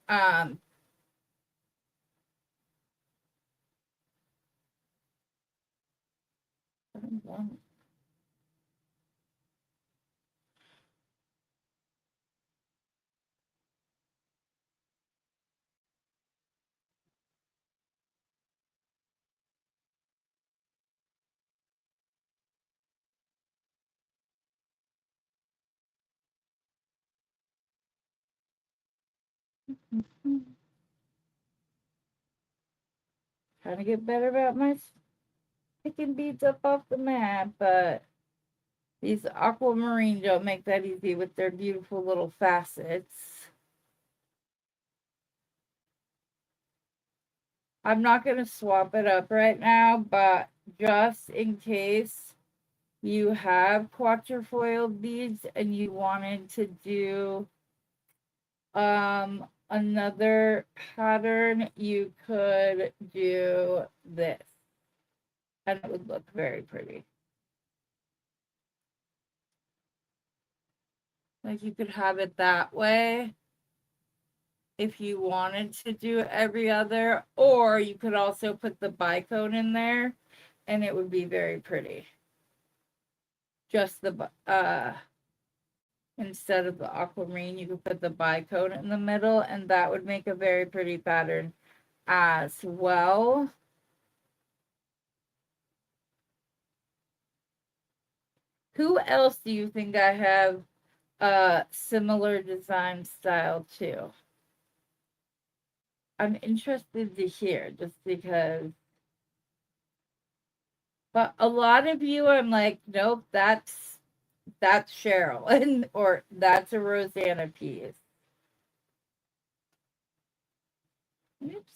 Trying to get better about my picking beads up off the mat, but these aquamarine don't make that easy with their beautiful little facets. I'm not going to swap it up right now, but just in case you have quatrefoil beads and you wanted to do another pattern, you could do this and it would look very pretty. Like, you could have it that way if you wanted to do every other, or you could also put the bicone in there and it would be very pretty. Just the instead of the aquamarine, you could put the bicone in the middle, and that would make a very pretty pattern as well. Who else do you think I have a similar design style to? I'm interested to hear, just because. But a lot of you, I'm like, nope, that's Cheryl, and or that's a Rosanna piece. Oops.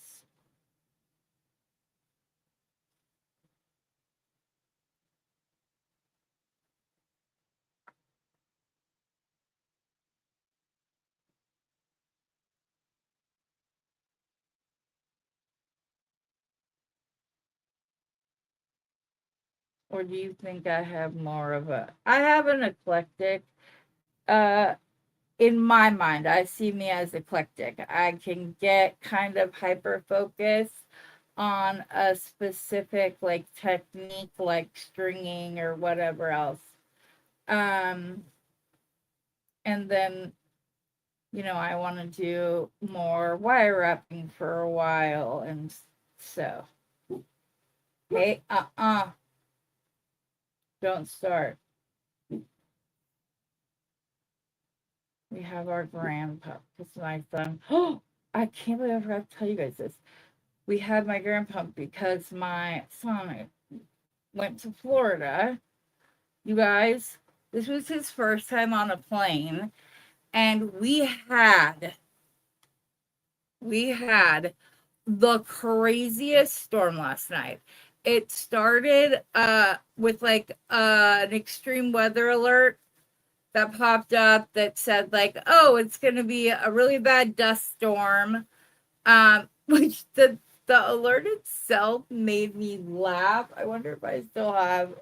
Or do you think I have more of a? I have an eclectic. Uh, in my mind, I see me as eclectic. I can get kind of hyper focused on a specific like technique, like stringing or whatever else. And then, I want to do more wire wrapping for a while, and so hey, don't start. We have our grandpa. This is my son. Oh, I can't believe I forgot to tell you guys this. We had my grandpa because my son went to Florida, You guys, this was his first time on a plane, and we had the craziest storm last night. It started with like an extreme weather alert that popped up that said like, oh, it's gonna be a really bad dust storm. Which the alert itself made me laugh. I wonder if I still have,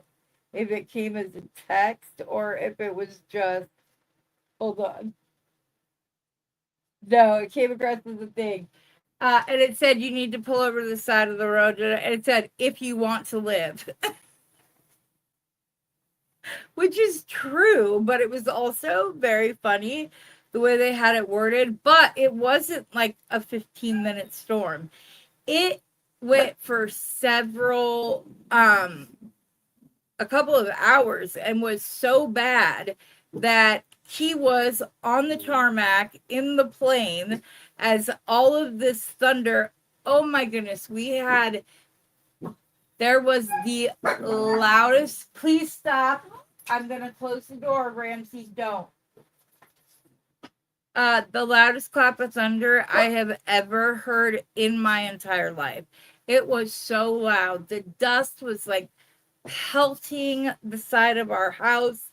if it came as a text or if it was just, hold on. No, it came across as a thing. And it said you need to pull over to the side of the road. And it said, if you want to live. Which is true, but it was also very funny the way they had it worded. But it wasn't like a 15-minute storm. It went for several, a couple of hours, and was so bad that he was on the tarmac in the plane as all of this thunder. Oh my goodness, there was the loudest. Please stop. I'm going to close the door, Ramsey. Don't. The loudest clap of thunder I have ever heard in my entire life. It was so loud. The dust was like pelting the side of our house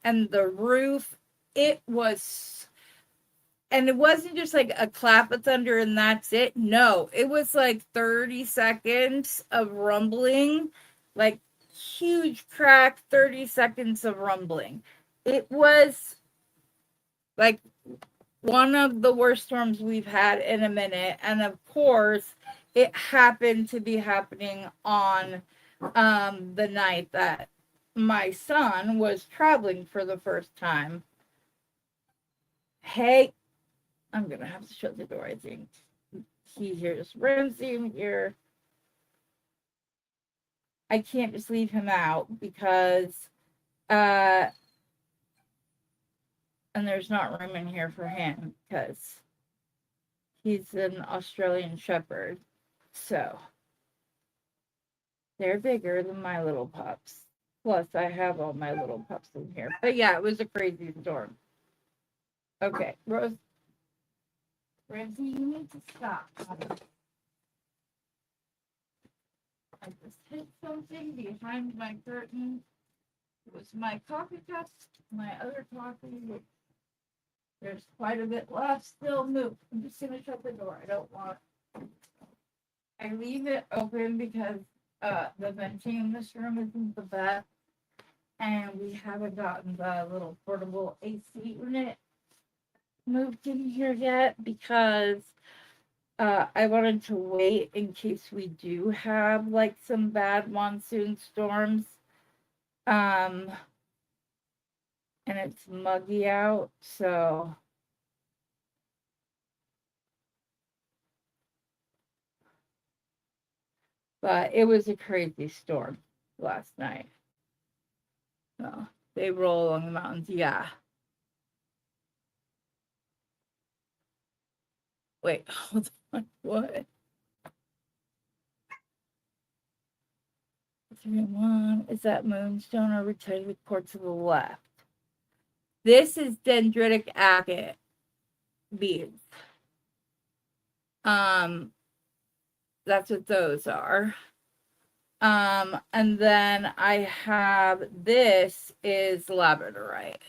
and the roof. It was, and it wasn't just like a clap of thunder and that's it. No, it was like 30 seconds of rumbling, like huge crack, 30 seconds of rumbling. It was like one of the worst storms we've had in a minute. And of course, it happened to be happening on the night that my son was traveling for the first time. Hey, I'm gonna have to shut the door, I think. He hears Ramsey here. I can't just leave him out because and there's not room in here for him because he's an Australian Shepherd. So they're bigger than my little pups. Plus, I have all my little pups in here. But yeah, it was a crazy storm. Okay, Rose. Ramsey, you need to stop. I just hit something behind my curtain. It was my coffee cup, my other coffee. There's quite a bit left. Still move. I'm just going to shut the door. I don't want. I leave it open because the venting in this room isn't the best. And we haven't gotten the little portable AC unit moved in here yet because I wanted to wait in case we do have like some bad monsoon storms. And it's muggy out, so but it was a crazy storm last night. So they roll along the mountains, yeah. Wait, hold on, what? 3-1, is that moonstone or rotated quartz to the left? This is dendritic agate beads. That's what those are. And then I have, this is labradorite,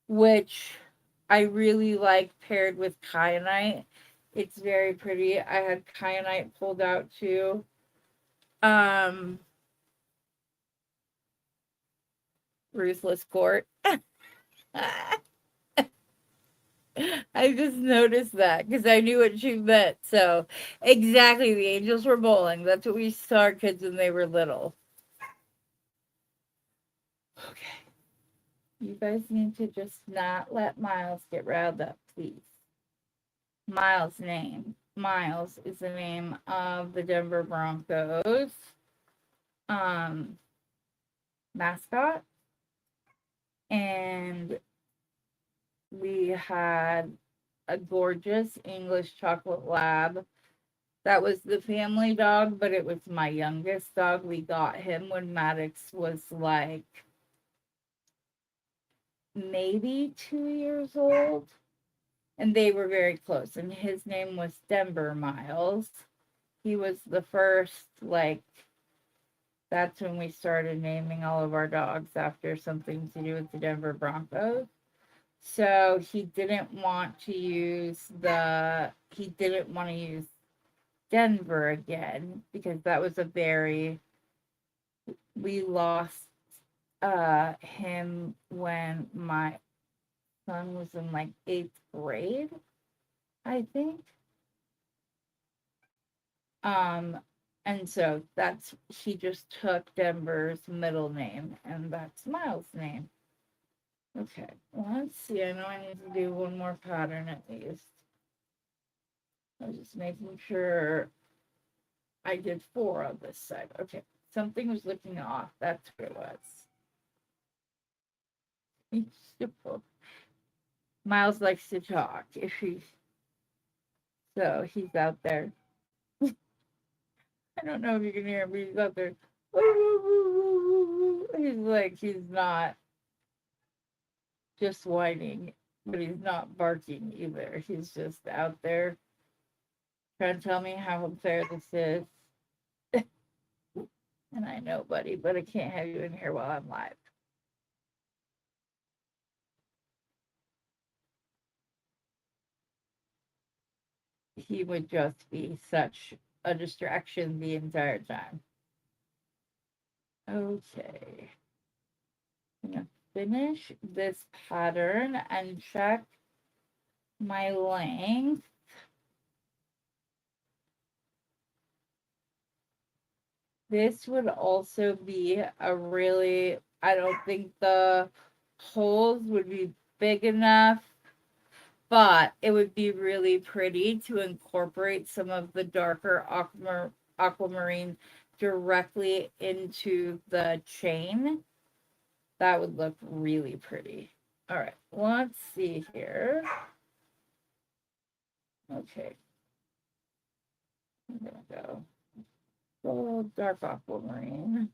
which I really like paired with kyanite. It's very pretty. I had kyanite pulled out too. Ruthless Court. I just noticed that because I knew what she meant. So exactly, the angels were bowling. That's what we saw our kids when they were little. Okay. You guys need to just not let Miles get riled up, please. Miles' name. Miles is the name of the Denver Broncos mascot. And we had a gorgeous English chocolate lab. That was the family dog, but it was my youngest dog. We got him when Maddox was like maybe 2 years old, and they were very close. And his name was Denver Miles. He was the first, like, that's when we started naming all of our dogs after something to do with the Denver Broncos. So he didn't want to use Denver again because that was we lost him when my son was in like 8th grade, I think. And so he just took Denver's middle name, and that's Miles' name. Okay, well, let's see. I know I need to do one more pattern at least. I was just making sure I did 4 on this side. Okay, something was looking off. That's what it was. Miles likes to talk. So he's out there. I don't know if you can hear him, but he's out there. He's not just whining, but he's not barking either. He's just out there trying to tell me how unfair this is. And I know, buddy, but I can't have you in here while I'm live. He would just be such a distraction the entire time. Okay. I'm going to finish this pattern and check my length. This would also be I don't think the holes would be big enough, but it would be really pretty to incorporate some of the darker aquamarine directly into the chain. That would look really pretty. All right, let's see here. Okay. I'm gonna go gold, dark aquamarine.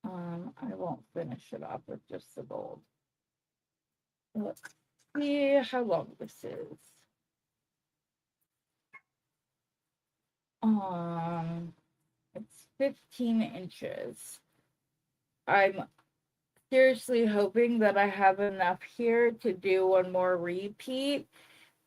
I won't finish it off with just the gold. Let's see how long this is. It's 15 inches. I'm seriously hoping that I have enough here to do one more repeat.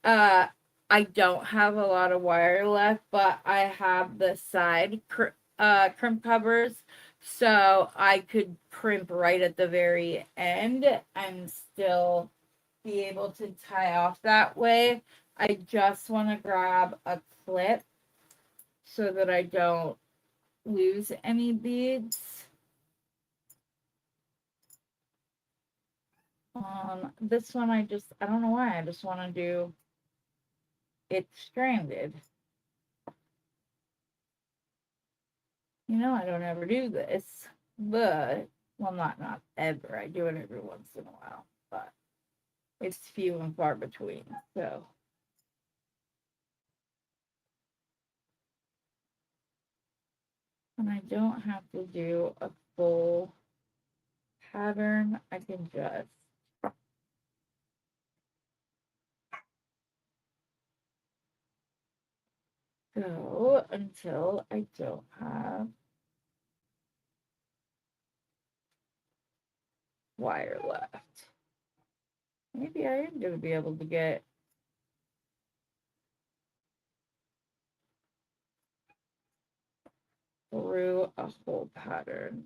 I don't have a lot of wire left, but I have the side crimp covers, so I could crimp right at the very end and still be able to tie off that way. I just want to grab a clip so that I don't lose any beads. This one I don't know why, I just want to do it stranded. You know, I don't ever do this, but, well, not ever. I do it every once in a while, but it's few and far between, so. And I don't have to do a full pattern. I can just go until I don't have wire left. Maybe I am going to be able to get through a whole pattern.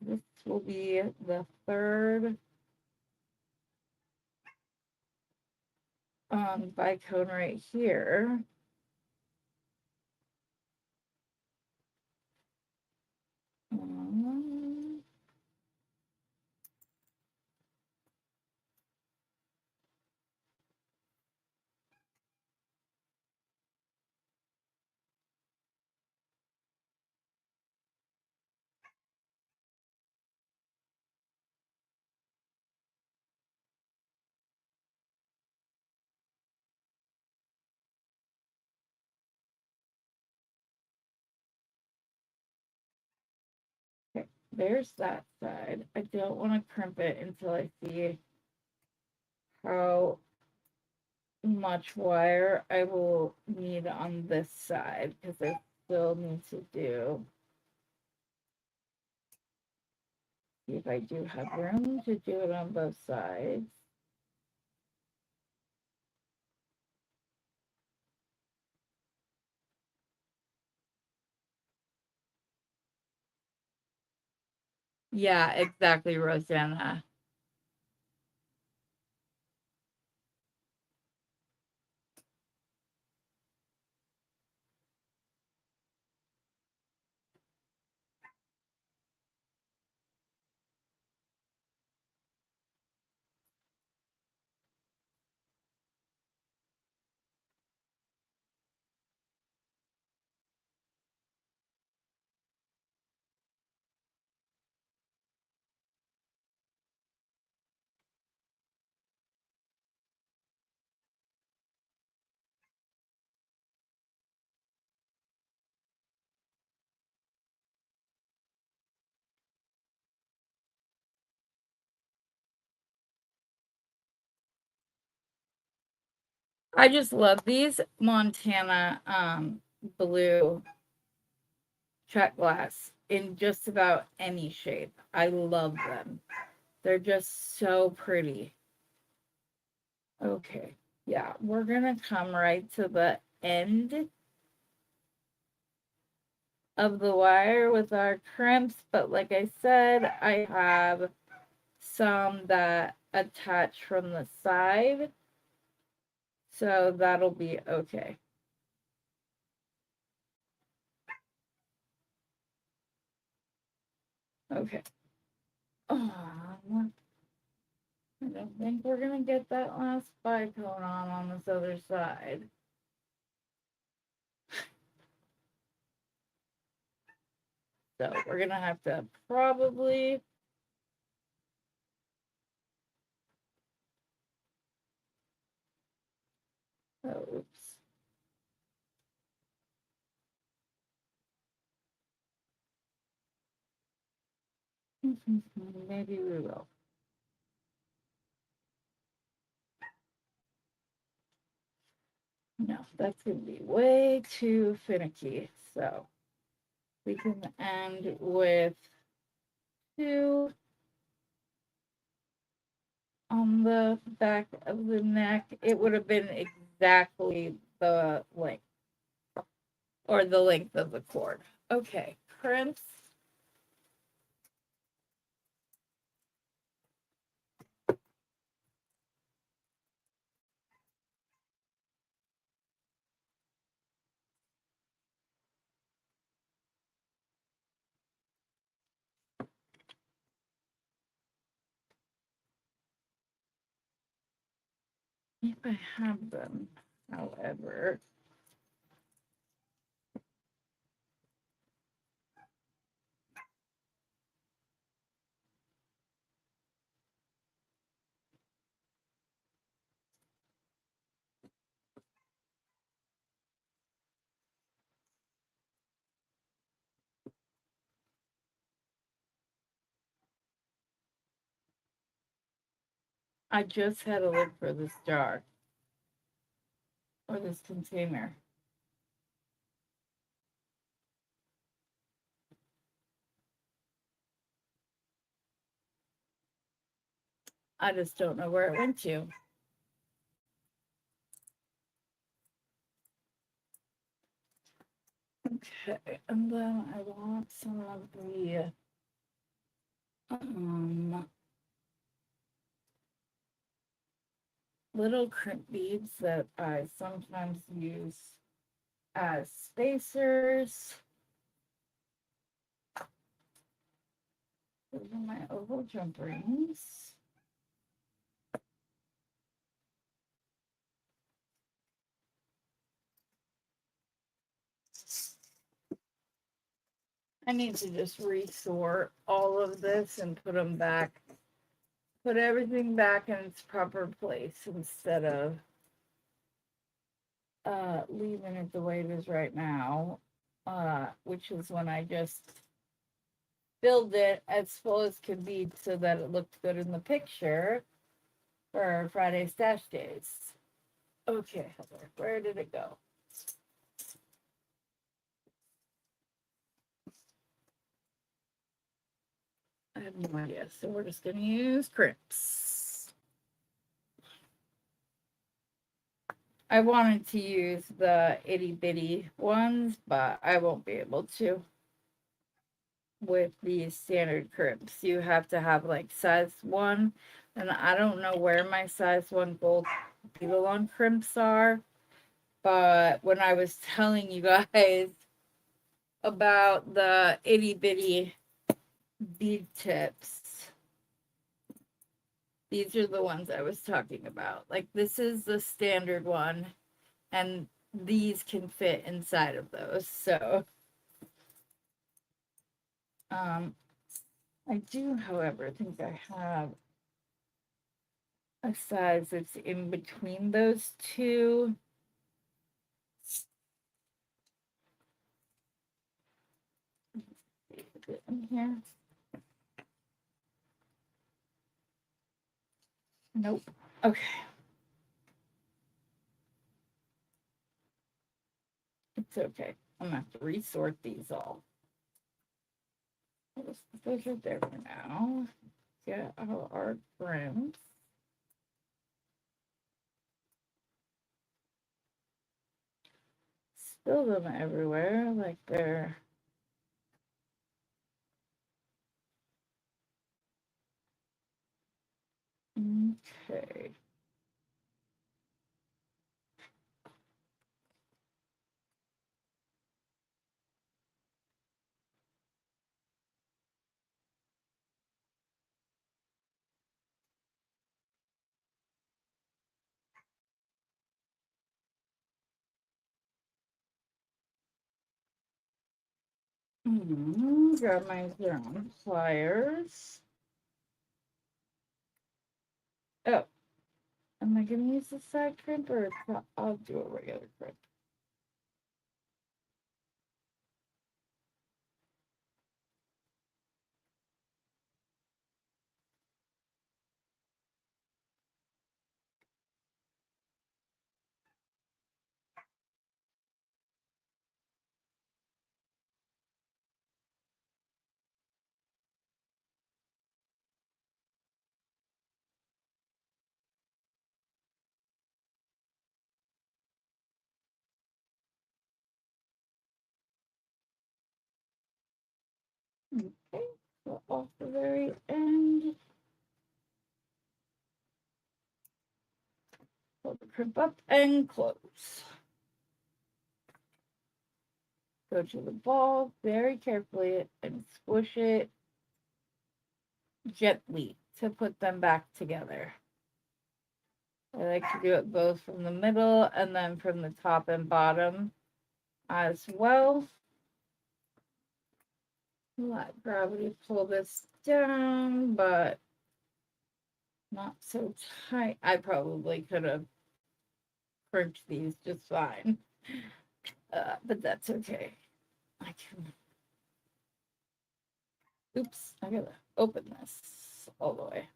This will be the third bicone right here. there's that side. I don't want to crimp it until I see how much wire I will need on this side, because I still need to see if I do have room to do it on both sides. Yeah, exactly, Rosanna. I just love these Montana blue check glass in just about any shape. I love them. They're just so pretty. Okay, yeah, we're gonna come right to the end of the wire with our crimps, but like I said, I have some that attach from the side, so that'll be okay. Okay. Oh, I don't think we're gonna get that last bicone on this other side. So we're gonna have to probably oops. Maybe we will. No, that's gonna be way too finicky. So we can end with 2 on the back of the neck. It would have been exactly the length, or the length of the cord. Okay, crimps. If I have them, however. I just had a look for this jar, or this container. I just don't know where it went to. Okay, and then I want some of the little crimp beads that I sometimes use as spacers. Those are my oval jump rings. I need to just resort all of this and put them back, put everything back in its proper place instead of leaving it the way it is right now, which is when I just build it as full as could be so that it looked good in the picture for Friday stash days. Okay, Heather, where did it go? I have no idea, so we're just going to use crimps. I wanted to use the itty bitty ones, but I won't be able to with these standard crimps. You have to have like size 1, and I don't know where my size 1 gold beetle on crimps are, but when I was telling you guys about the itty bitty bead tips, these are the ones I was talking about. Like, this is the standard one, and these can fit inside of those. So I do, however, think I have a size that's in between those two. Is it in here? Nope. Okay. It's okay. I'm gonna have to resort these all. Those are there for now. Get all our brims. Spill them everywhere like they're okay. Grab my brown pliers. Oh, am I gonna use the side crimp or I'll do a regular crimp? Okay, so off the very end. Pull the crimp up and close. Go to the ball very carefully and squish it gently to put them back together. I like to do it both from the middle and then from the top and bottom as well. Let gravity pull this down, but not so tight. I probably could have crimped these just fine, but that's okay. I can. Oops, I gotta open this all the way.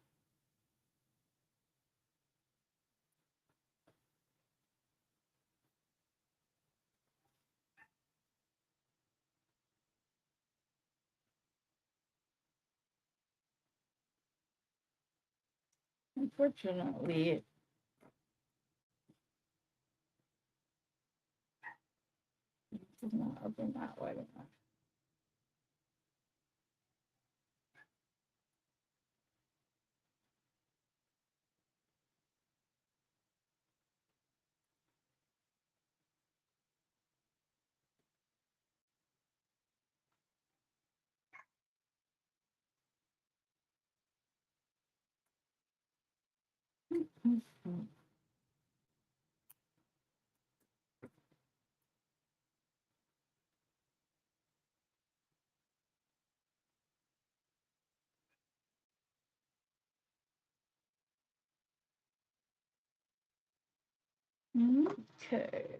Unfortunately, it does not open that wide enough. Okay.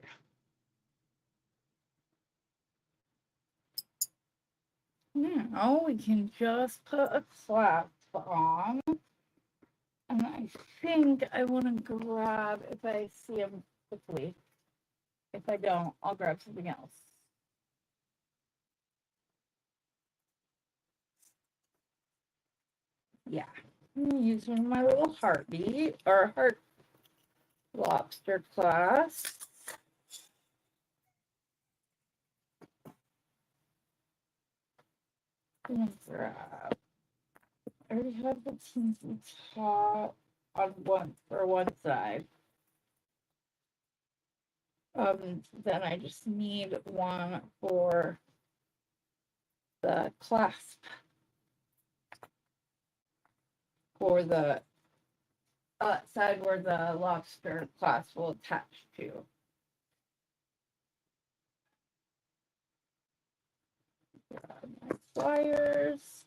now we can just put a clasp on. And I think I want to grab, if I see them quickly. If I don't, I'll grab something else. Yeah. I'm using my little heartbeat or heart lobster clasp. I'm gonna grab. I already have the teensy top on one side. Then I just need one for the clasp for the side where the lobster clasp will attach to. Grab my pliers.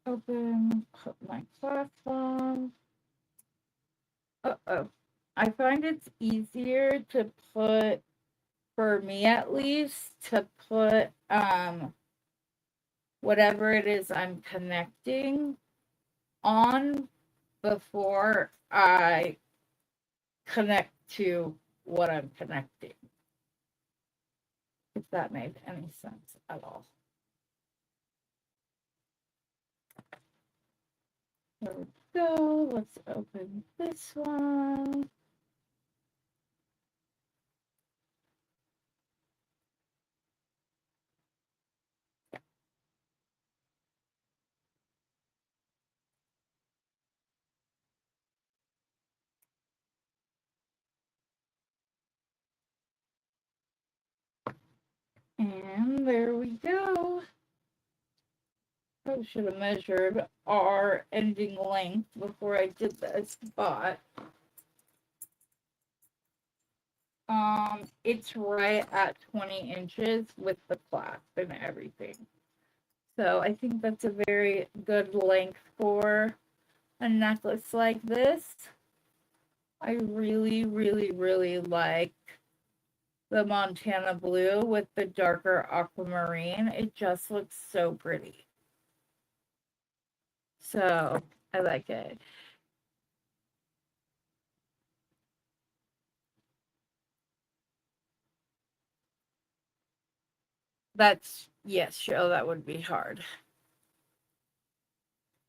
Open, put my clasp on. Uh-oh. I find it's easier to put, for me at least, to put whatever it is I'm connecting on before I connect to what I'm connecting. If that made any sense at all. There we go. Let's open this one. And there we go. Probably should have measured our ending length before I did this, but it's right at 20 inches with the clasp and everything. So I think that's a very good length for a necklace like this. I really, really, really like the Montana blue with the darker aquamarine. It just looks so pretty. So I like it. That's, yes, Cheryl, that would be hard.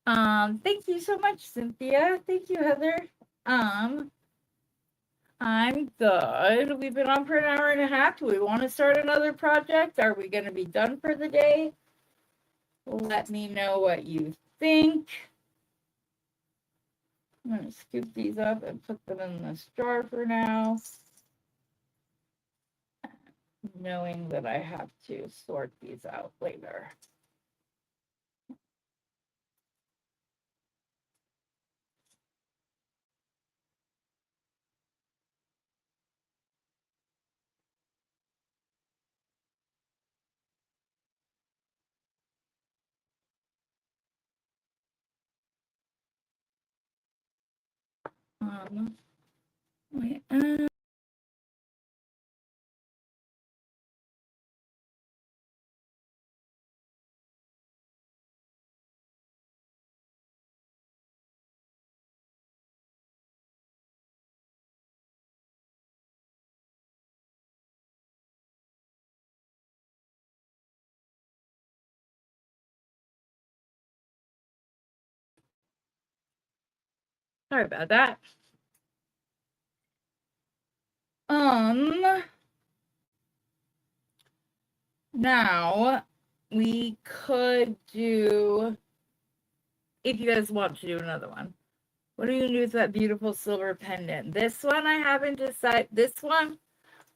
Thank you so much, Cynthia. Thank you, Heather. I'm good. We've been on for an hour and a half. Do we want to start another project? Are we going to be done for the day? Let me know what you think. I'm going to scoop these up and put them in this jar for now, knowing that I have to sort these out later. Wait, sorry about that. Now we could do, if you guys want to do another one. What are you gonna do with that beautiful silver pendant? This one I haven't decided. This one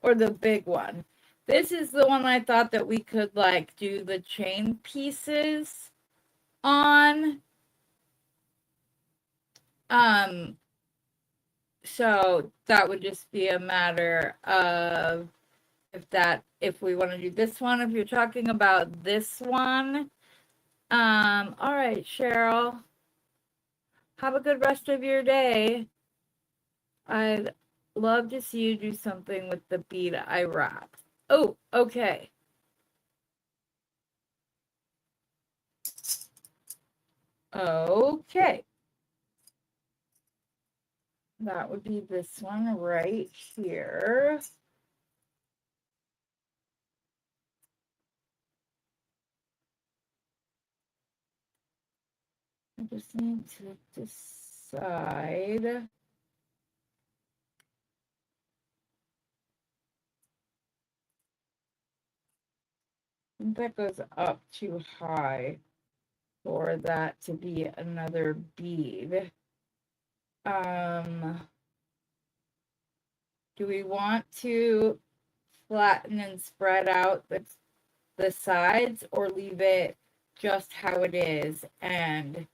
or the big one? This is the one I thought that we could like do the chain pieces on. So that would just be a matter of if we want to do this one, if you're talking about this one. All right, Cheryl. Have a good rest of your day. love to see you do something with the bead I wrapped. Oh, okay. Okay. That would be this one right here. I just need to decide. I think that goes up too high for that to be another bead. Do we want to flatten and spread out the sides, or leave it just how it is and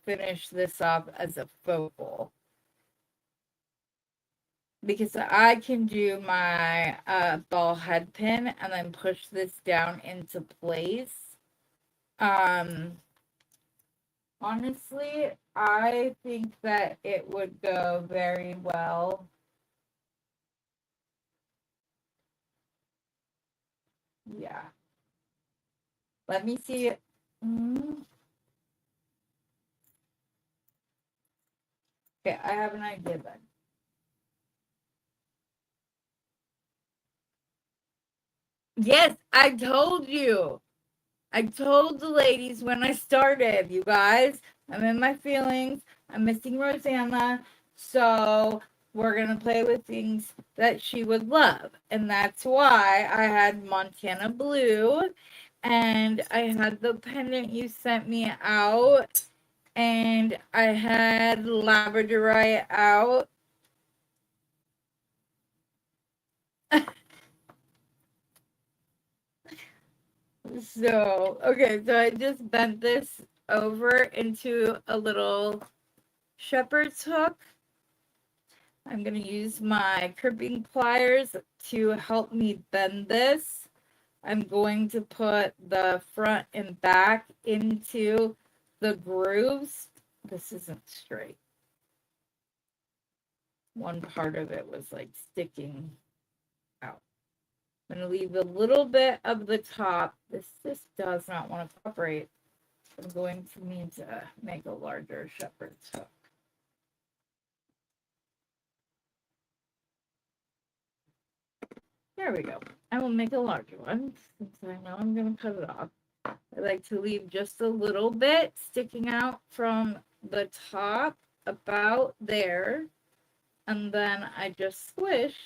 finish this off as a focal? Because I can do my ball head pin and then push this down into place. Honestly, I think that it would go very well. Yeah. Let me see it. Okay, I have an idea then. Yes, I told you. I told the ladies when I started, you guys, I'm in my feelings. I'm missing Rosanna. So we're going to play with things that she would love. And that's why I had Montana Blue and I had the pendant you sent me out and I had Labradorite out. So, okay, so I just bent this over into a little shepherd's hook. I'm going to use my crimping pliers to help me bend this. I'm going to put the front and back into the grooves. This isn't straight. One part of it was like sticking out. I'm going to leave a little bit of the top. This does not want to cooperate. I'm going to need to make a larger shepherd's hook. There we go. I will make a larger one since I know I'm going to cut it off. I like to leave just a little bit sticking out from the top about there. And then I just squish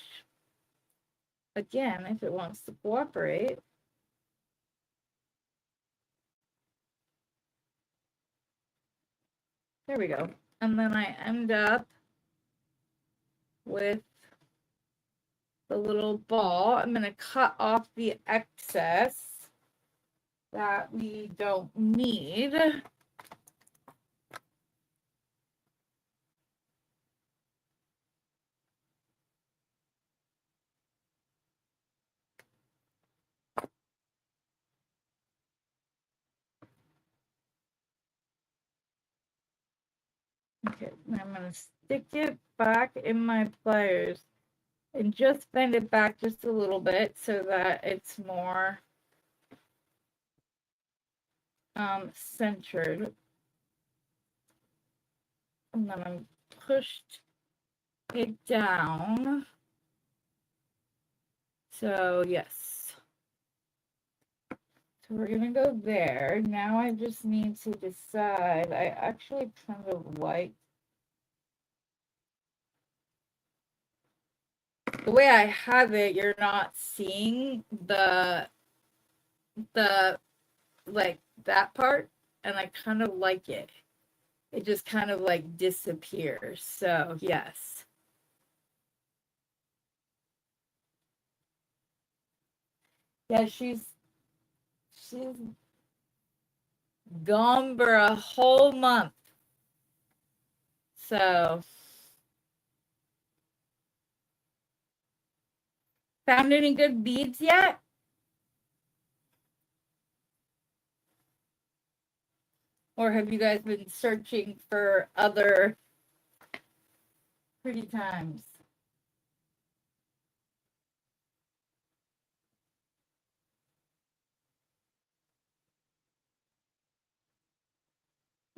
again if it wants to cooperate. There we go. And then I end up with the little ball. I'm going to cut off the excess that we don't need. Okay, I'm going to stick it back in my pliers and just bend it back just a little bit so that it's more centered. And then I'm pushed it down. So yes. So we're gonna go there. Now I just need to decide. I actually kind of like the way I have it, you're not seeing the like that part, and I kind of like it. It just kind of like disappears. So yes. Yeah, she's gone for a whole month. So found any good beads yet? Or have you guys been searching for other Pretty times.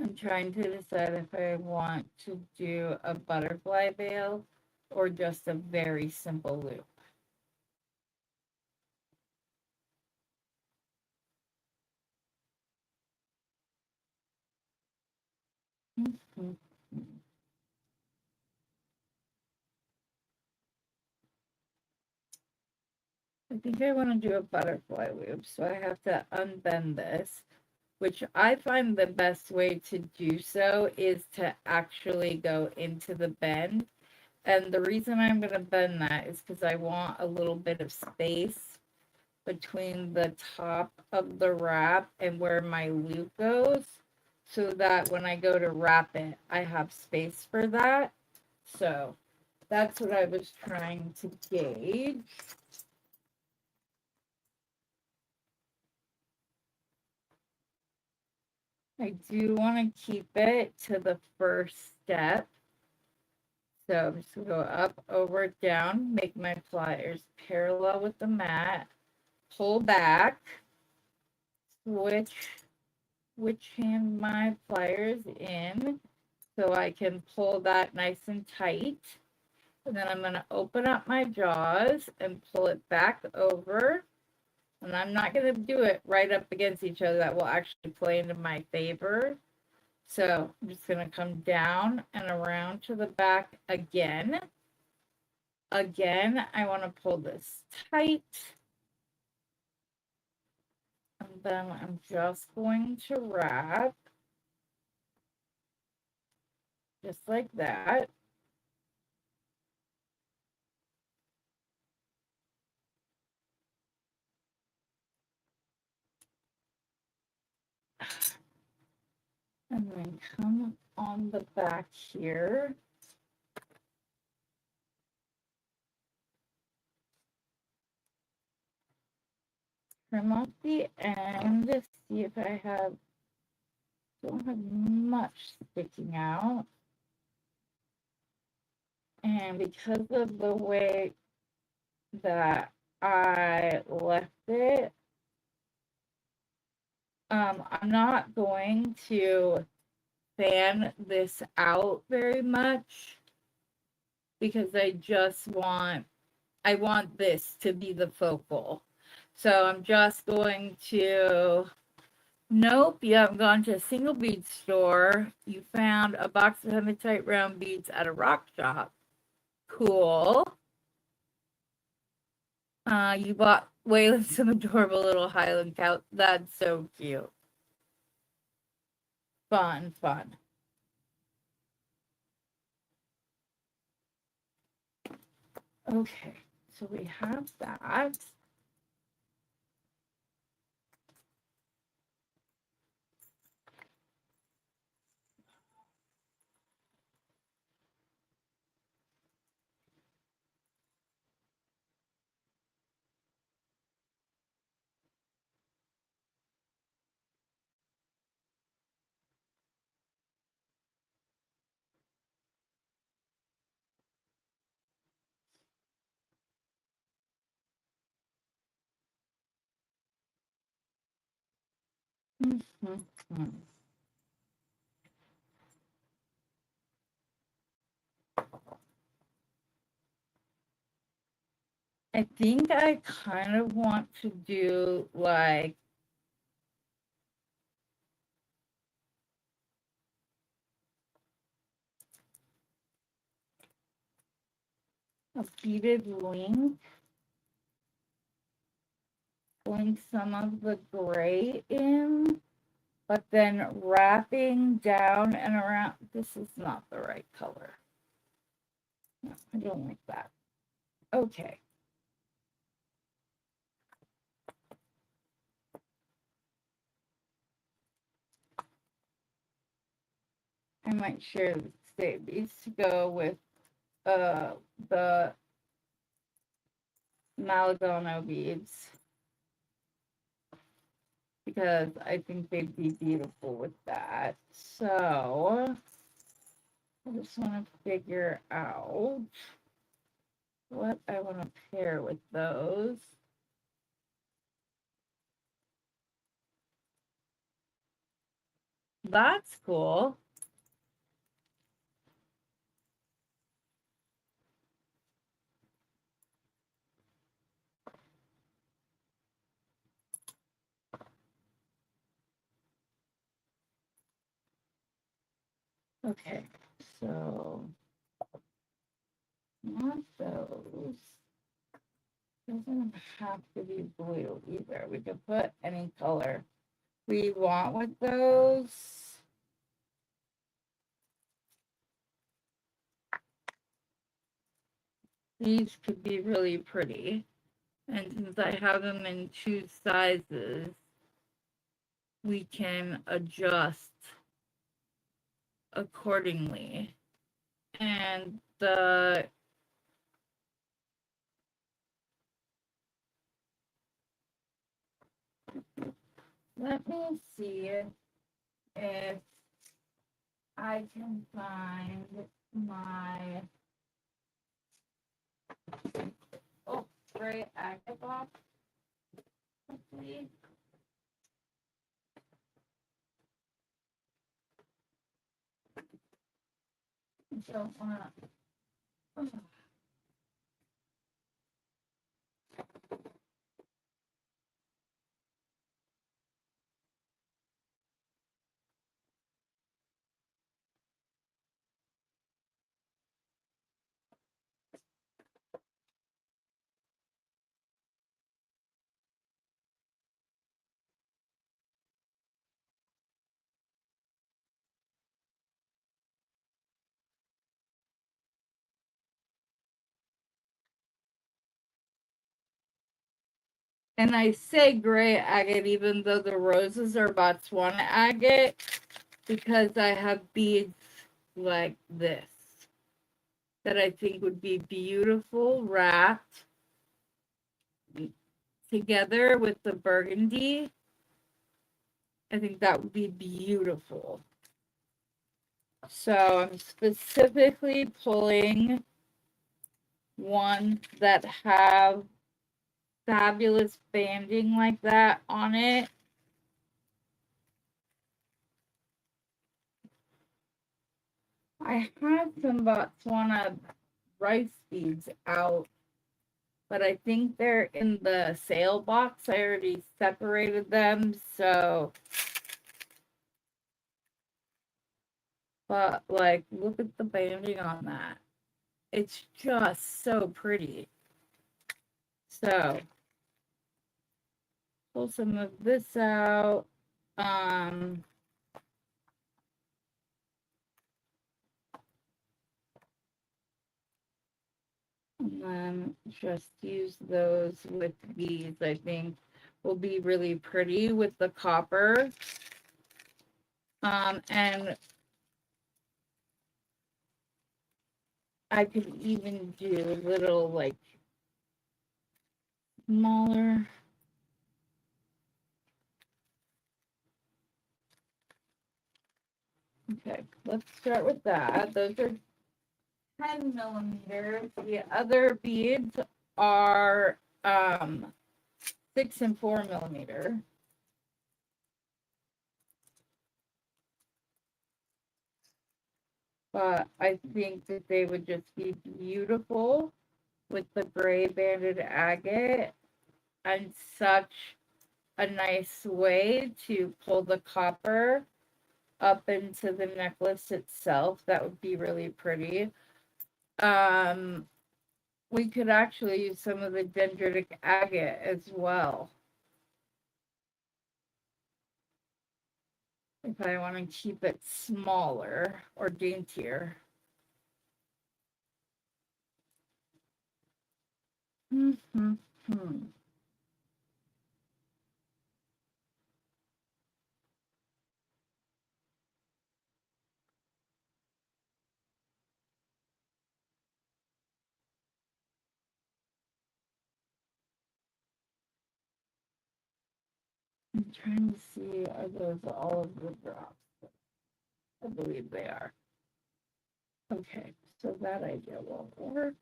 I'm trying to decide if I want to do a butterfly veil or just a very simple loop. Mhm. I think I want to do a butterfly loop, so I have to unbend this, which I find the best way to do so is to actually go into the bend. And the reason I'm going to bend that is because I want a little bit of space between the top of the wrap and where my loop goes, so that when I go to wrap it, I have space for that. So that's what I was trying to gauge. I do want to keep it to the first step. So I'm just going to go up, over, down, make my pliers parallel with the mat, pull back, switch hand my pliers in so I can pull that nice and tight. And then I'm going to open up my jaws and pull it back over. And I'm not going to do it right up against each other. That will actually play into my favor. So I'm just going to come down and around to the back again. Again, I want to pull this tight. And then I'm just going to wrap. Just like that. And then come on the back here. Trim off the end, see if I don't have much sticking out. And because of the way that I left it, I'm not going to fan this out very much because I want this to be the focal. So I'm just going to, nope, you haven't gone to a single bead store. You found a box of hematite round beads at a rock shop. Cool. You bought Waylon some adorable little Highland cow. That's so cute. Fun, fun. Okay, so we have that. Mm-hmm. I think I kind of want to do like a beaded link, pulling some of the gray in, but then wrapping down and around. This is not the right color. No, I don't like that. Okay. I might share these to go with the Malagano beads because I think they'd be beautiful with that. So I just want to figure out what I want to pair with those. That's cool. Okay, so not those. Doesn't have to be blue either. We could put any color we want with those. These could be really pretty. And since I have them in 2 sizes, we can adjust accordingly. And let me see if I can find my gray agate box. Hopefully. I don't want to. And I say gray agate even though the roses are Botswana agate because I have beads like this that I think would be beautiful wrapped together with the burgundy. I think that would be beautiful. So I'm specifically pulling ones that have fabulous banding like that on it. I have some Botswana rice beads out, but I think they're in the sale box. I already separated them, so. But, like, look at the banding on that. It's just so pretty. So, pull some of this out. And then just use those with beads. I think will be really pretty with the copper. And I could even do little like smaller. Okay, let's start with that. Those are 10 millimeters. The other beads are 6 and 4 millimeter. But I think that they would just be beautiful with the gray banded agate and such a nice way to pull the copper up into the necklace itself. That would be really pretty. We could actually use some of the dendritic agate as well. If I want to keep it smaller or daintier. I'm trying to see, are those all of the drops? I believe they are. Okay, so that idea won't work.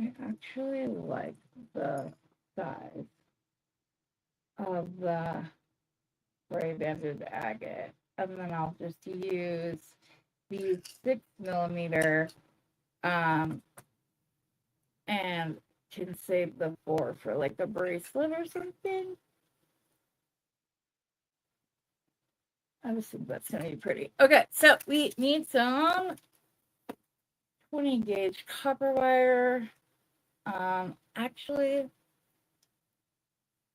I actually like the size of the spray banded agate. And then I'll just use these 6mm and can save the 4 for like a bracelet or something. I just think that's gonna be pretty. Okay, so we need some 20 gauge copper wire. Actually,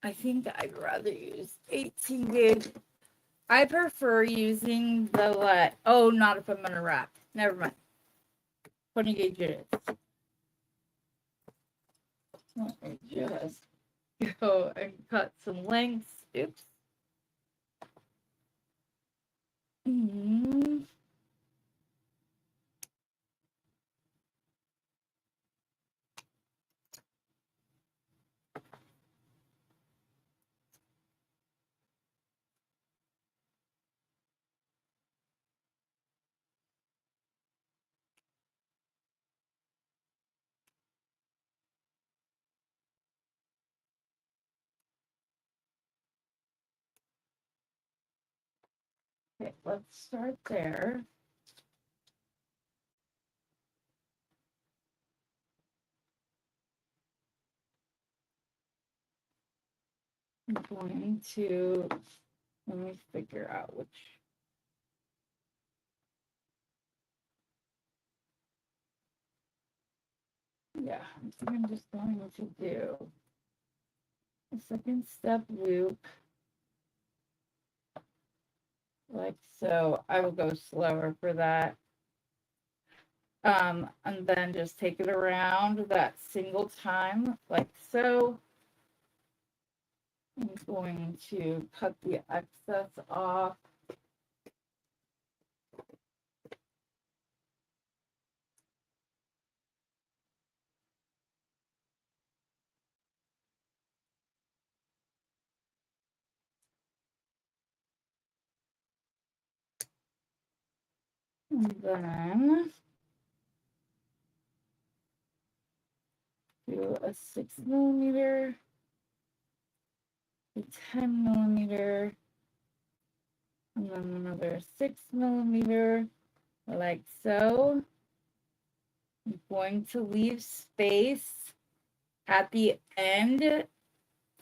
I think I'd rather use 18 gauge. I prefer using the let. Oh, not if I'm gonna wrap. Never mind. 20 gauge it is. Let me just go and cut some lengths. Oops. Okay, let's start there. I'm going to, let me figure out which. Yeah, I think I'm just going to do a second step loop like so. I will go slower for that. And then just take it around that single time like so. I'm going to cut the excess off. And then do a 6mm, a 10mm, and then another 6mm, like so. I'm going to leave space at the end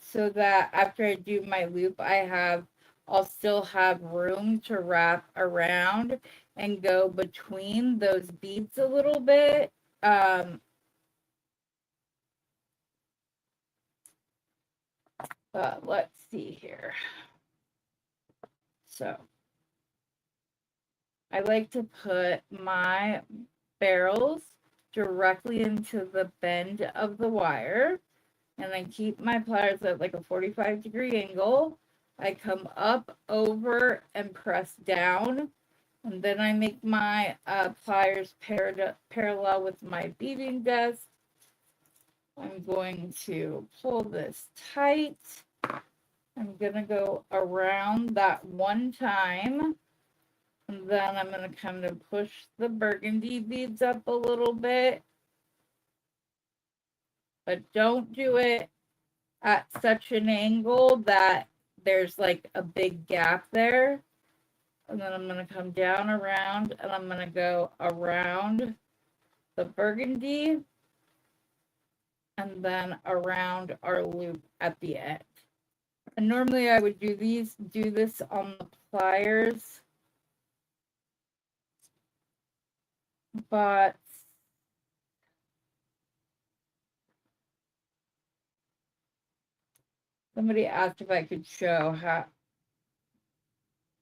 so that after I do my loop, I'll still have room to wrap around and go between those beads a little bit. But let's see here. So I like to put my barrels directly into the bend of the wire, and I keep my pliers at like a 45-degree angle. I come up, over, and press down, and then I make my pliers parallel with my beading desk. I'm going to pull this tight. I'm going to go around that one time. And then I'm going to kind of push the burgundy beads up a little bit. But don't do it at such an angle that there's like a big gap there. And then I'm going to come down around and I'm going to go around the burgundy and then around our loop at the end. And normally I would do this on the pliers, but somebody asked if I could show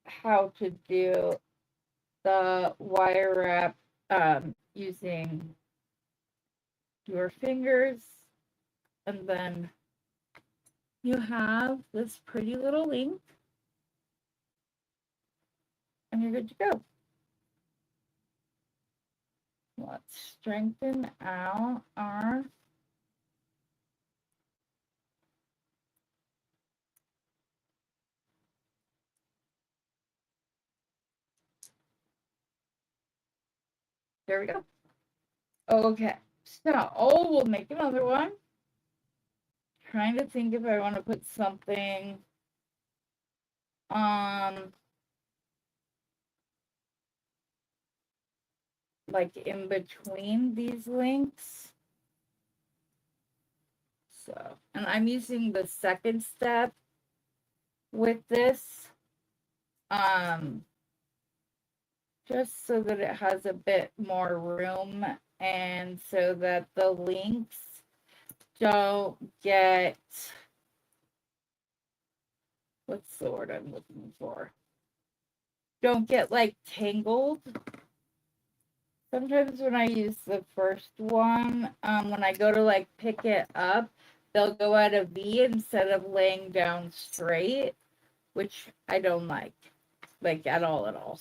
how to do the wire wrap using your fingers, and then you have this pretty little link and you're good to go. Let's strengthen out our There we go. Okay, so we'll make another one. Trying to think if I want to put something like in between these links. So, and I'm using the second step with this, just so that it has a bit more room and so that the links don't get, what's the word I'm looking for? Don't get like tangled. Sometimes when I use the first one, when I go to like pick it up, they'll go at a V instead of laying down straight, which I don't like at all.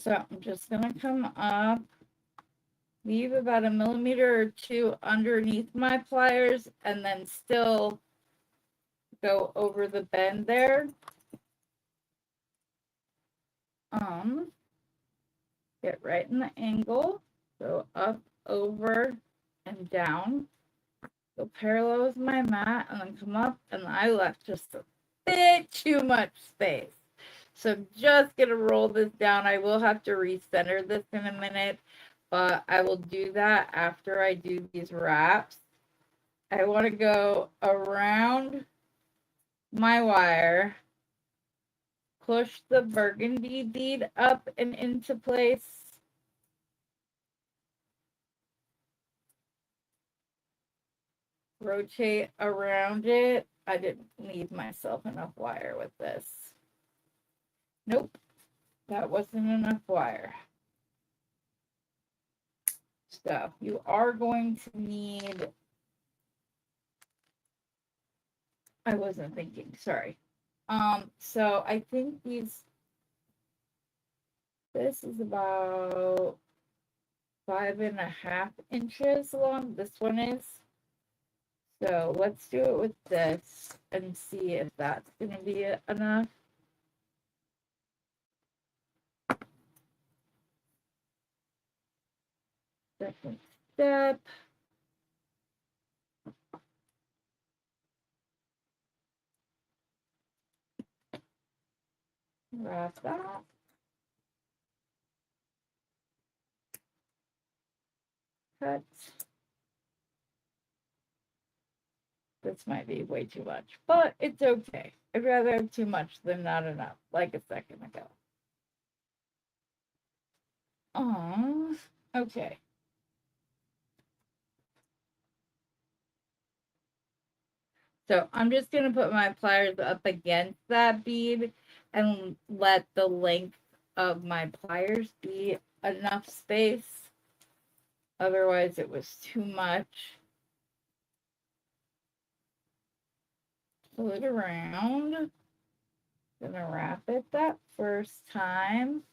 So, I'm just gonna come up, leave about 1 millimeter or 2 underneath my pliers, and then still go over the bend there. Get right in the angle, go up, over, and down. Go parallel with my mat, and then come up, and I left just a bit too much space. So I'm just gonna roll this down. I will have to recenter this in a minute, but I will do that after I do these wraps. I want to go around my wire, push the burgundy bead up and into place. Rotate around it. I didn't leave myself enough wire with this. Nope, that wasn't enough wire. So you are going to need, I wasn't thinking, sorry. So I think this is about 5.5 inches long. This one is. So let's do it with this and see if that's going to be enough. Second step. Wrap that. Cut. This might be way too much, but it's okay. I'd rather have too much than not enough, like a second ago. Okay. So I'm just going to put my pliers up against that bead and let the length of my pliers be enough space. Otherwise, it was too much. Pull it around. Gonna wrap it that first time.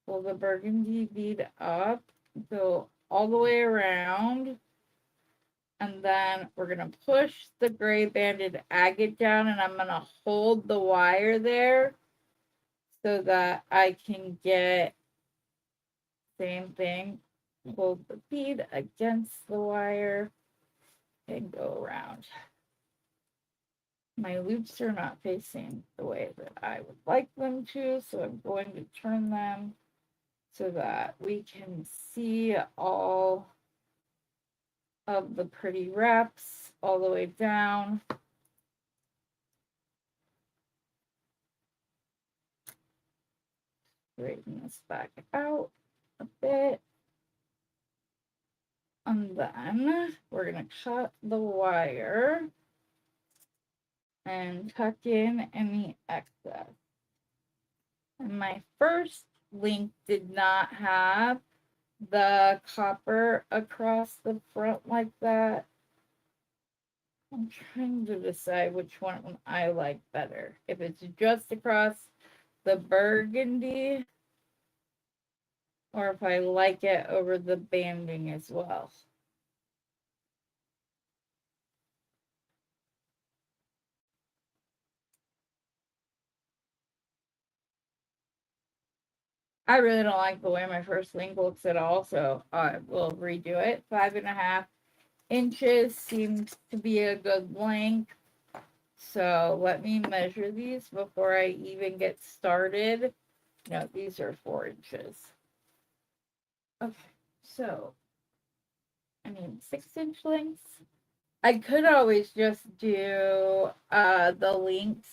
Pull the burgundy bead up. Go all the way around. And then we're going to push the gray banded agate down, and I'm going to hold the wire there so that I can get, same thing, hold the bead against the wire and go around. My loops are not facing the way that I would like them to, so I'm going to turn them so that we can see all of the pretty wraps all the way down. Straighten this back out a bit. And then we're going to cut the wire and tuck in any excess. And my first link did not have the copper across the front like that. I'm trying to decide which one I like better. If it's just across the burgundy, or if I like it over the banding as well. I really don't like the way my first link looks at all, so I will redo it. 5.5 inches seems to be a good length. So let me measure these before I even get started. No, these are 4 inches. Okay, so I mean 6-inch lengths. I could always just do the links,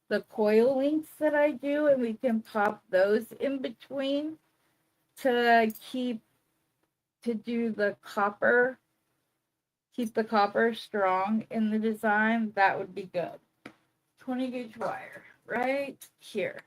the coil links that I do, and we can pop those in between to do the copper, keep the copper strong in the design. That would be good. 20 gauge wire right here.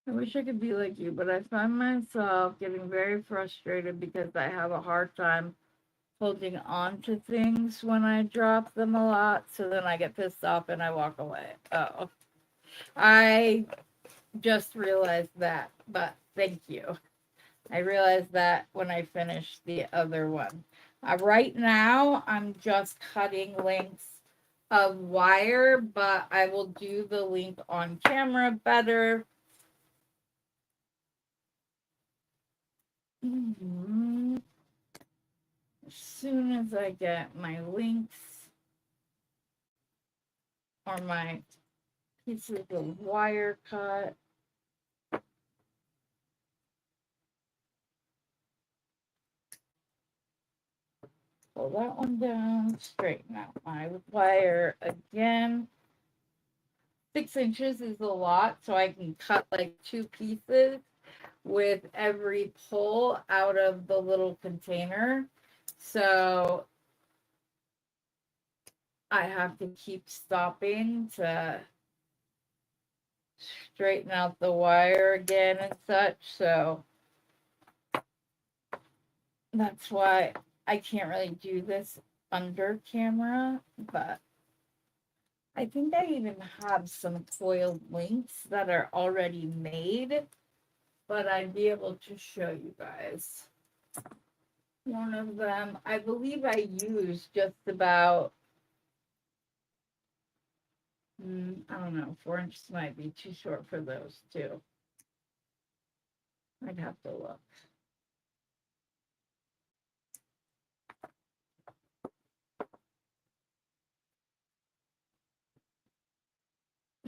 I wish I could be like you, but I find myself getting very frustrated because I have a hard time holding on to things when I drop them a lot. So then I get pissed off and I walk away. Oh, I just realized that, but thank you. I realized that when I finished the other one. Right now, I'm just cutting lengths of wire, but I will do the link on camera better. As soon as I get my links or my pieces of wire cut. Pull that one down, straighten out my wire again. 6 inches is a lot, so I can cut like 2 pieces with every pull out of the little container. So I have to keep stopping to straighten out the wire again and such. So that's why I can't really do this under camera, but I think I even have some coiled links that are already made, but I'd be able to show you guys. One of them, I believe I used just about, I don't know, 4 inches might be too short for those too. I'd have to look.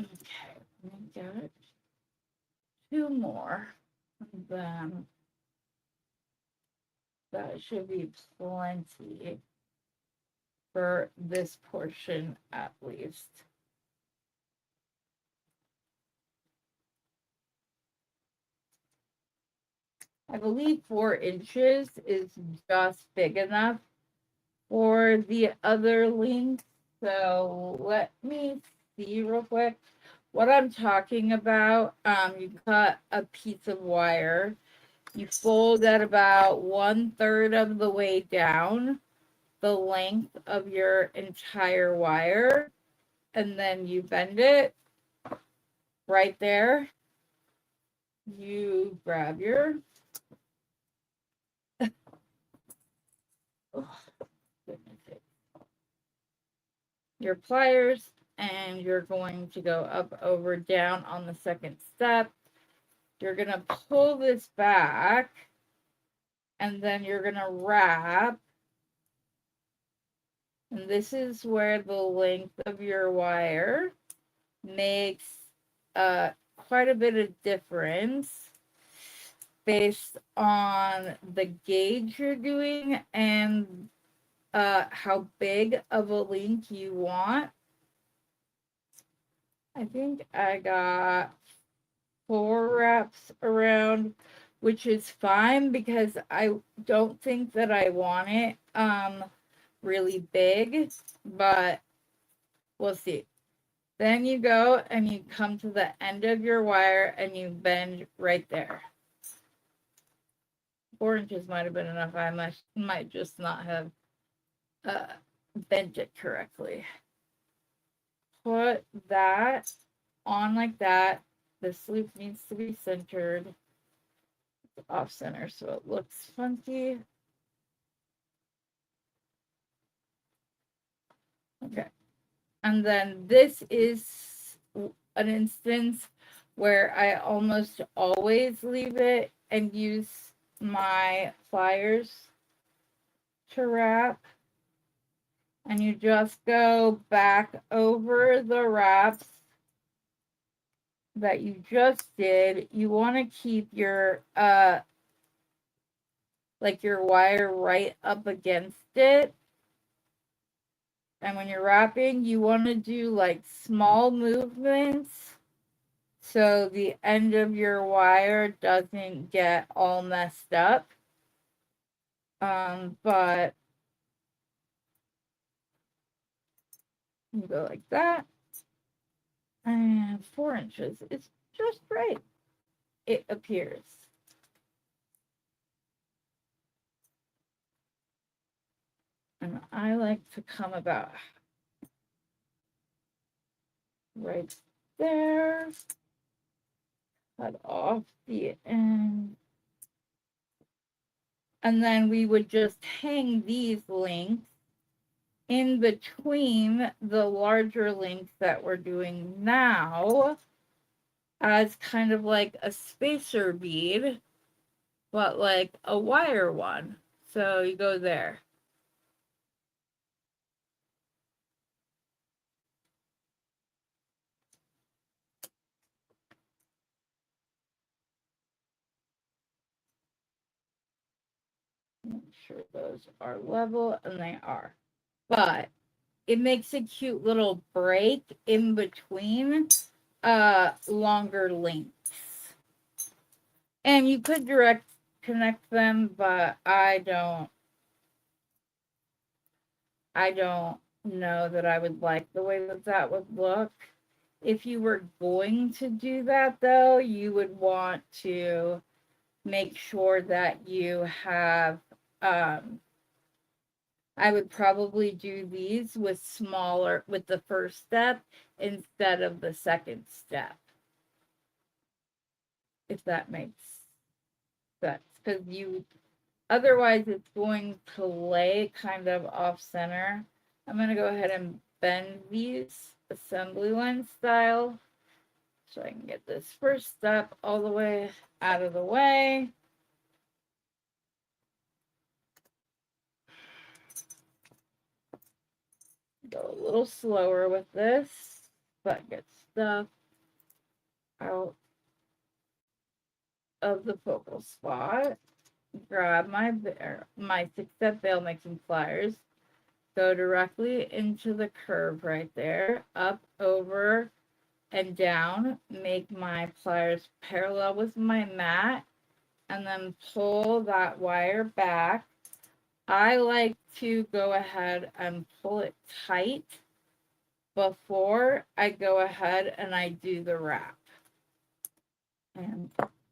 Okay, we got 2 more of them. That should be plenty for this portion at least. I believe 4 inches is just big enough for the other link. So let me see real quick what I'm talking about. You cut a piece of wire, you fold that about 1/3 of the way down the length of your entire wire, and then you bend it right there. You grab your your pliers, and you're going to go up, over, down on the second step. You're going to pull this back, and then you're going to wrap. And this is where the length of your wire makes quite a bit of difference based on the gauge you're doing and how big of a link you want. I think I got 4 wraps around, which is fine because I don't think that I want it really big, but we'll see. Then you go and you come to the end of your wire and you bend right there. 4 inches might have been enough. I might just not have bent it correctly. put that on like that. This loop needs to be centered. It's off center so it looks funky. Okay. And then this is an instance where I almost always leave it and use my pliers to wrap. And you just go back over the wraps that you just did. You want to keep your like your wire right up against it. And when you're wrapping, you want to do like small movements so the end of your wire doesn't get all messed up. But you go like that. And 4 inches is just right. It appears. And I like to come about right there. Cut off the end. And then we would just hang these links in between the larger links that we're doing now as kind of like a spacer bead, but like a wire one. So you go there. Make sure those are level, and they are. But it makes a cute little break in between longer links. And you could direct connect them, but I don't know that I would like the way that that would look. If you were going to do that though, you would want to make sure that you have I would probably do these with the first step instead of the second step. If that makes sense. Because otherwise it's going to lay kind of off center. I'm going to go ahead and bend these assembly line style so I can get this first step all the way out of the way. Go a little slower with this, but get stuff out of the focal spot. Grab my 6-step veil making pliers. Go directly into the curve right there, up, over, and down. Make my pliers parallel with my mat, and then pull that wire back. I like to go ahead and pull it tight before I go ahead and I do the wrap. And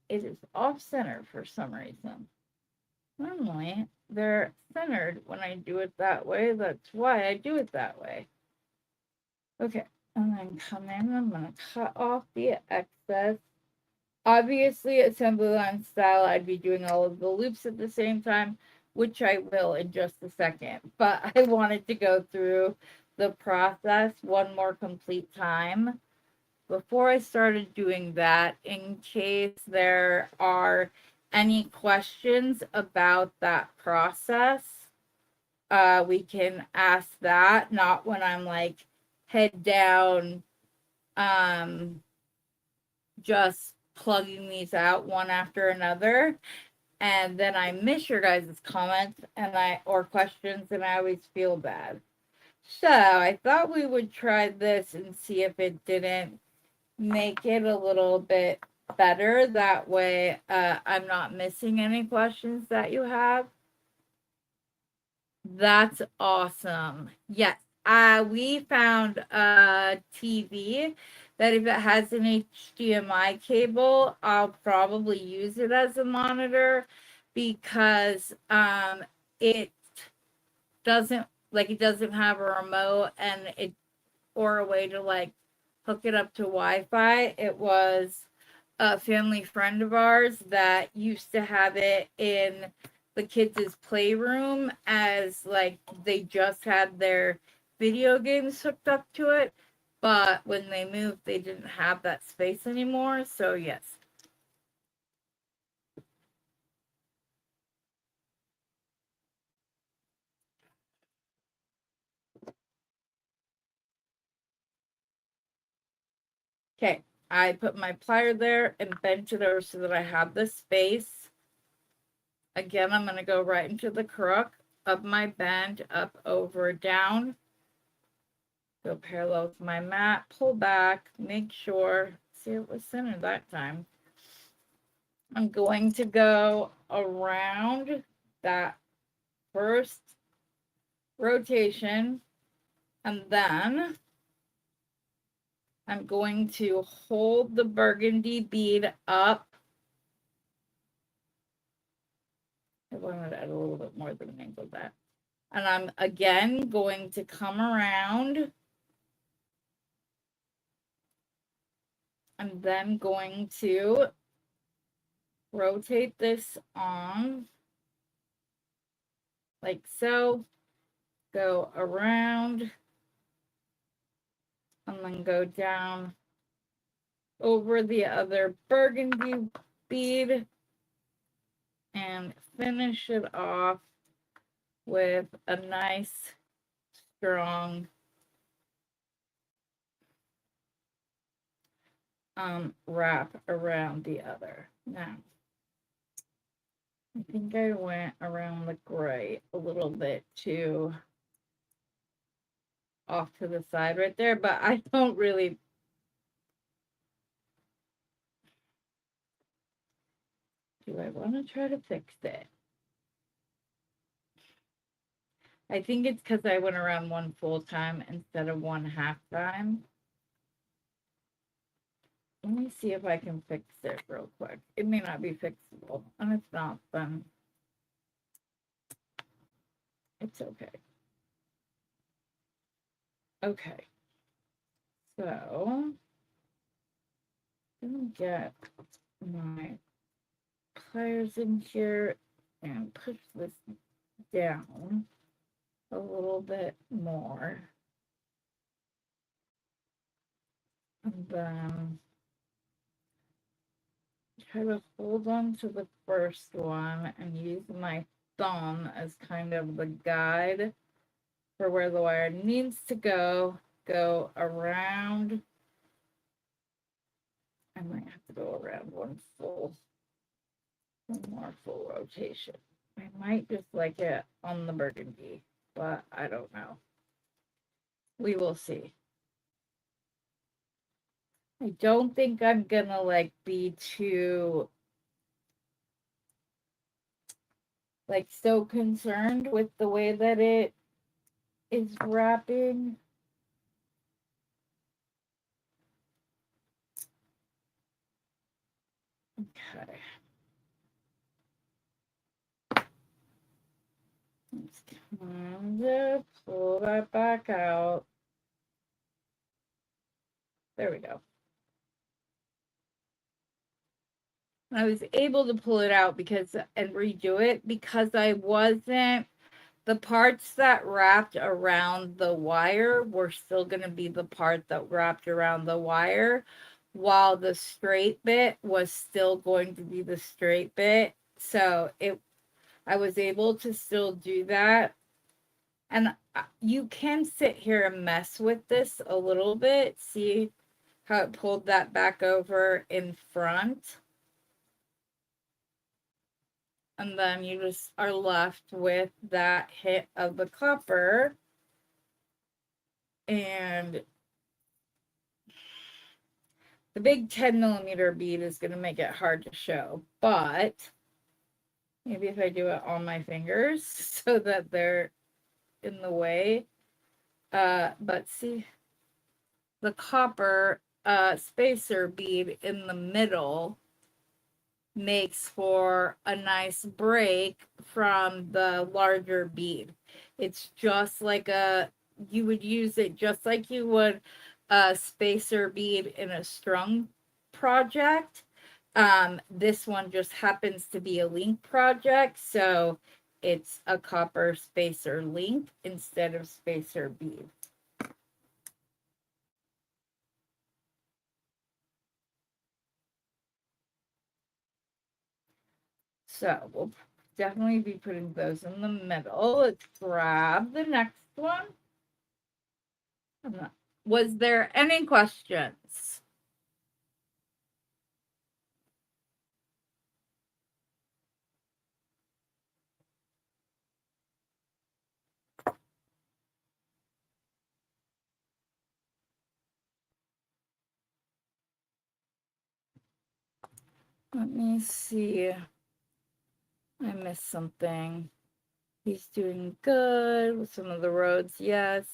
it is off center for some reason. Normally, they're centered when I do it that way. That's why I do it that way. Okay, and then come in. I'm going to cut off the excess. Obviously, assembly line style, I'd be doing all of the loops at the same time, which I will in just a second. But I wanted to go through the process one more complete time before I started doing that, in case there are any questions about that process. We can ask that, not when I'm like head down, just plugging these out one after another, and then I miss your guys' comments or questions, and I always feel bad. So I thought we would try this and see if it didn't make it a little bit better. That way I'm not missing any questions that you have. That's awesome. Yes, we found a TV that if it has an HDMI cable, I'll probably use it as a monitor because it doesn't have a remote, and or a way to like hook it up to Wi-Fi. It was a family friend of ours that used to have it in the kids' playroom as like they just had their video games hooked up to it. But when they moved, they didn't have that space anymore. So, yes. Okay, I put my plier there and bent it over so that I have the space. Again, I'm going to go right into the crook of my bend, up, over, down. Go parallel with my mat, pull back, make sure, see it was centered that time. I'm going to go around that first rotation, and then I'm going to hold the burgundy bead up. I wanted to add a little bit more than an angle that. And I'm again going to come around. I'm then going to rotate this on like so. Go around and then go down over the other burgundy bead and finish it off with a nice strong wrap around the other. Now I think I went around the gray a little bit too off to the side right there, but I don't really. Do I want to try to fix it? I think it's because I went around one full time instead of one half time. Let me see if I can fix it real quick. It may not be fixable, and if not, then it's okay. Okay, so I'm gonna get my pliers in here and push this down a little bit more. And then try to hold on to the first one and use my thumb as kind of the guide for where the wire needs to go. Go around. I might have to go around one more full rotation. I might just like it on the burgundy, but I don't know. We will see. I don't think I'm gonna like be too like so concerned with the way that it is wrapping. Okay. Let's kind of pull that back out. There we go. I was able to pull it out and redo it because I wasn't, the parts that wrapped around the wire were still going to be the part that wrapped around the wire, while the straight bit was still going to be the straight bit. So I was able to still do that. And you can sit here and mess with this a little bit. See how it pulled that back over in front? And then you just are left with that hit of the copper. And the big 10mm bead is going to make it hard to show. But maybe if I do it on my fingers so that they're in the way. But see, the copper spacer bead in the middle makes for a nice break from the larger bead. It's just like a you would use it just like you would a spacer bead in a strung project. This one just happens to be a link project, so it's a copper spacer link instead of spacer bead. So we'll definitely be putting those in the middle. Let's grab the next one. Was there any questions? Let me see. I missed something. He's doing good with some of the roads, yes.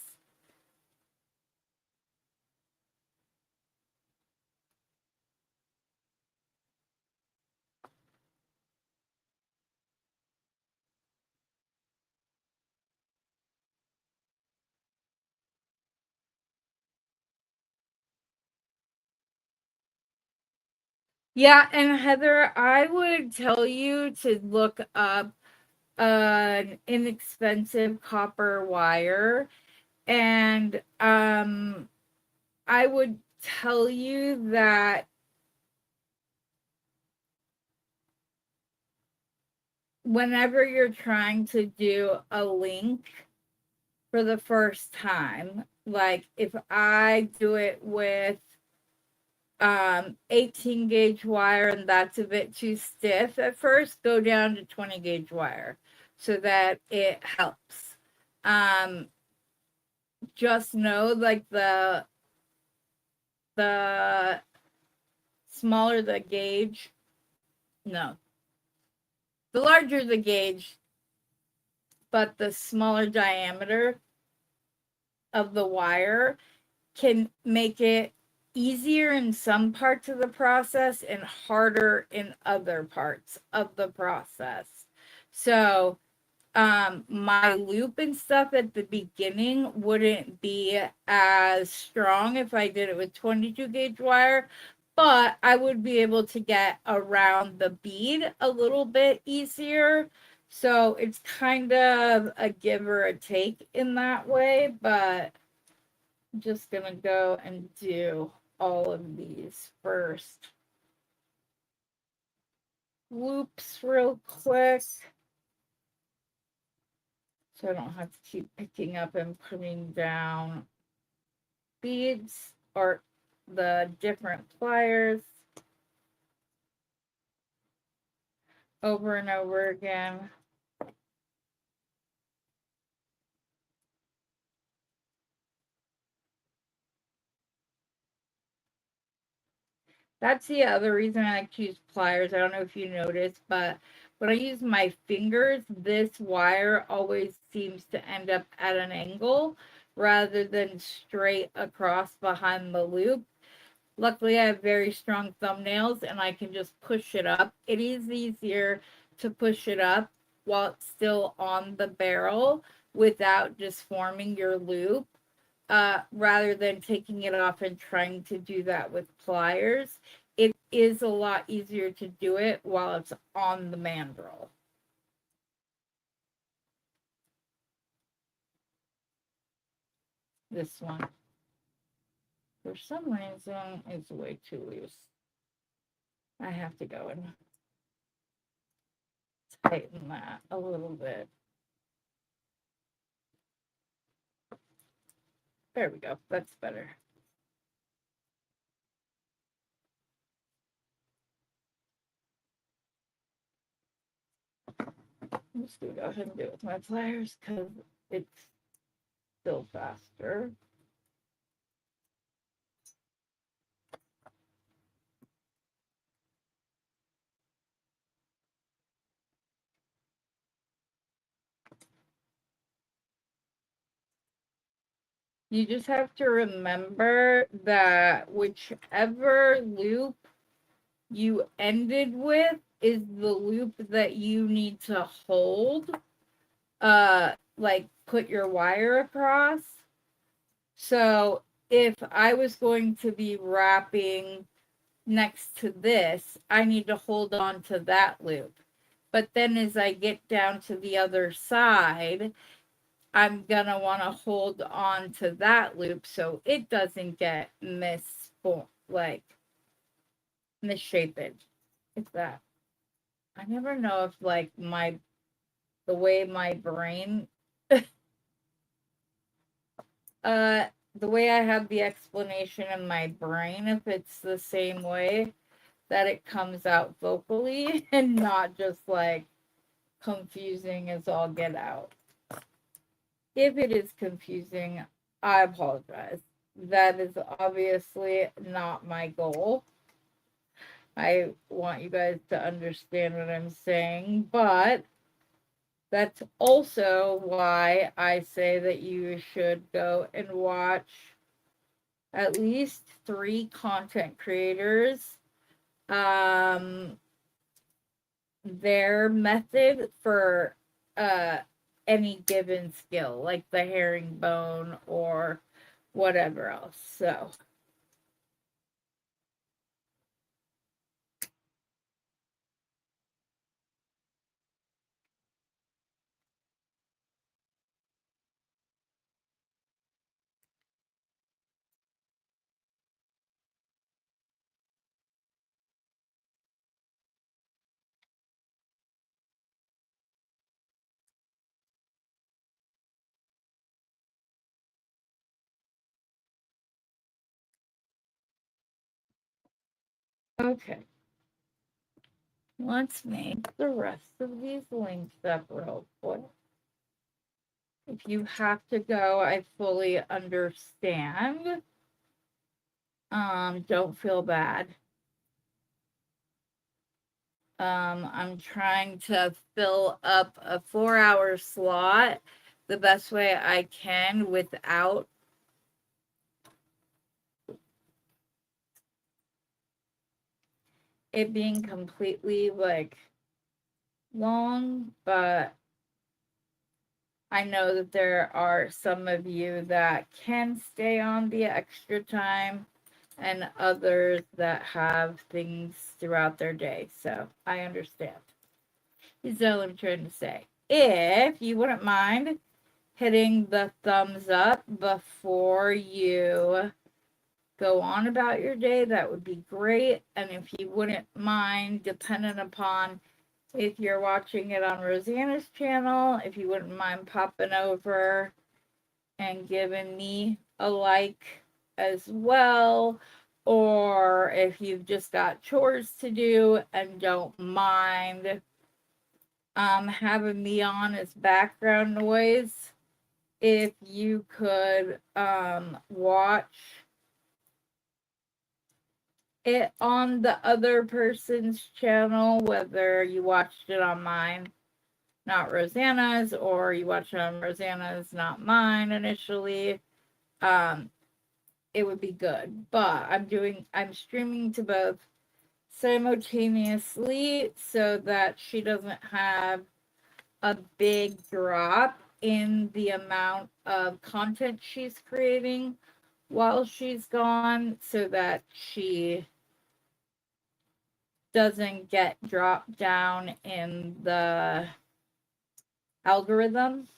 Yeah, and Heather, I would tell you to look up an inexpensive copper wire, and I would tell you that whenever you're trying to do a link for the first time, like if I do it with 18 gauge wire and that's a bit too stiff at first, go down to 20 gauge wire so that it helps. Just know like the smaller the gauge, no, the larger the gauge, but the smaller diameter of the wire can make it easier in some parts of the process and harder in other parts of the process. So my loop and stuff at the beginning wouldn't be as strong if I did it with 22 gauge wire, but I would be able to get around the bead a little bit easier. So it's kind of a give or a take in that way, but I'm just gonna go and do all of these first loops real quick, so I don't have to keep picking up and putting down beads or the different pliers over and over again. That's the other reason I like to use pliers. I don't know if you noticed, but when I use my fingers, this wire always seems to end up at an angle rather than straight across behind the loop. Luckily, I have very strong thumbnails and I can just push it up. It is easier to push it up while it's still on the barrel without disforming your loop, rather than taking it off and trying to do that with pliers. It is a lot easier to do it while it's on the mandrel. This one, for some reason, is way too loose. I have to go and tighten that a little bit. There we go. That's better. I'm just gonna go ahead and do it with my pliers because it's still faster. You just have to remember that whichever loop you ended with is the loop that you need to hold, like put your wire across. So if I was going to be wrapping next to this, I need to hold on to that loop. But then as I get down to the other side, I'm gonna want to hold on to that loop so it doesn't get misshapen. It's that. I never know if like the way my brain uh the way I have the explanation in my brain, if it's the same way that it comes out vocally and not just like confusing as all get out. If it is confusing, I apologize. That is obviously not my goal. I want you guys to understand what I'm saying, but that's also why I say that you should go and watch at least 3 content creators. Their method for any given skill, like the herringbone or whatever else. So okay, let's make the rest of these links up real quick. If you have to go, I fully understand. Don't feel bad. I'm trying to fill up a 4-hour slot the best way I can without it being completely like long, but I know that there are some of you that can stay on the extra time and others that have things throughout their day. So I understand. Is all I'm trying to say. If you wouldn't mind hitting the thumbs up before you go on about your day, that would be great. And if you wouldn't mind, depending upon if you're watching it on Rosanna's channel, if you wouldn't mind popping over and giving me a like as well, or if you've just got chores to do and don't mind having me on as background noise, if you could watch it on the other person's channel, whether you watched it on mine, not Rosanna's, or you watched it on Rosanna's, not mine initially, it would be good. But I'm streaming to both simultaneously so that she doesn't have a big drop in the amount of content she's creating while she's gone, so that she doesn't get dropped down in the algorithm.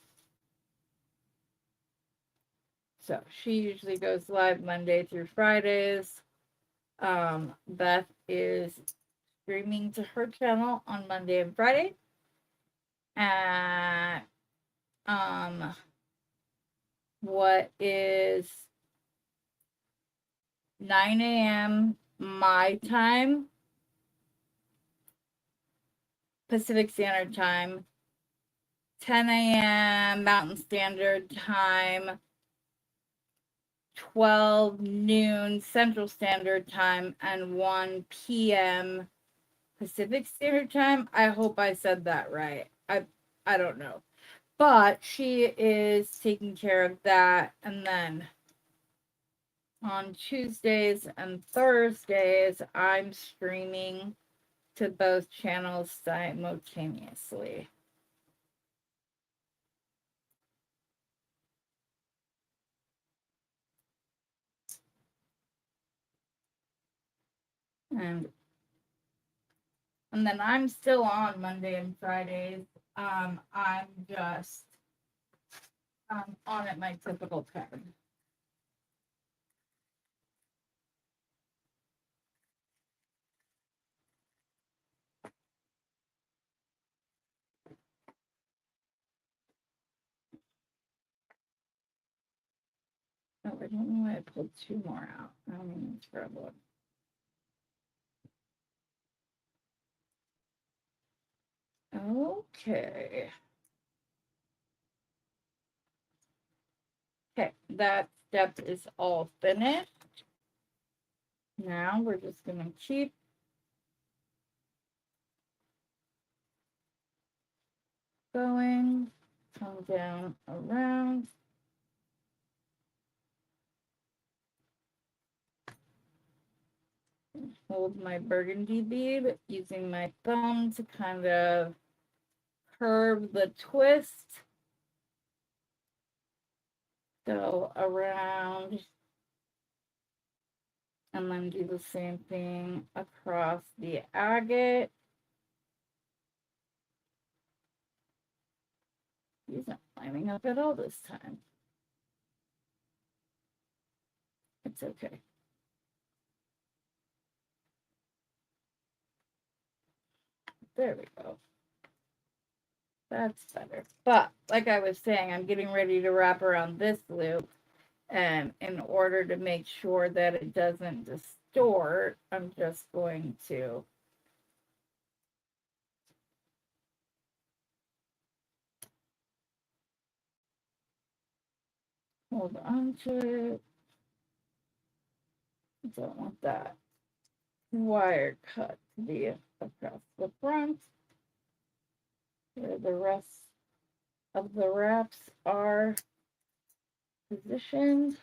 So she usually goes live Monday through Fridays. Beth is streaming to her channel on Monday and Friday at what is 9 a.m. my time, Pacific Standard Time, 10 a.m. Mountain Standard Time, 12 noon Central Standard Time, and 1 p.m. Pacific Standard Time. I hope I said that right. I don't know. But she is taking care of that. And then on Tuesdays and Thursdays, I'm streaming to both channels simultaneously. And then I'm still on Monday and Fridays. I'm just on at my typical time. Oh, I don't know why I pulled two more out. I don't mean it's problem. Okay. Okay, that step is all finished. Now we're just going to keep going, come down around. Hold my burgundy bead using my thumb to kind of curve the twist. Go around and then do the same thing across the agate. These aren't lining up at all this time. It's okay. There we go. That's better. But like I was saying, I'm getting ready to wrap around this loop. And in order to make sure that it doesn't distort, I'm just going to hold on to it. Don't want that wire cut to be across the front where the rest of the wraps are positioned.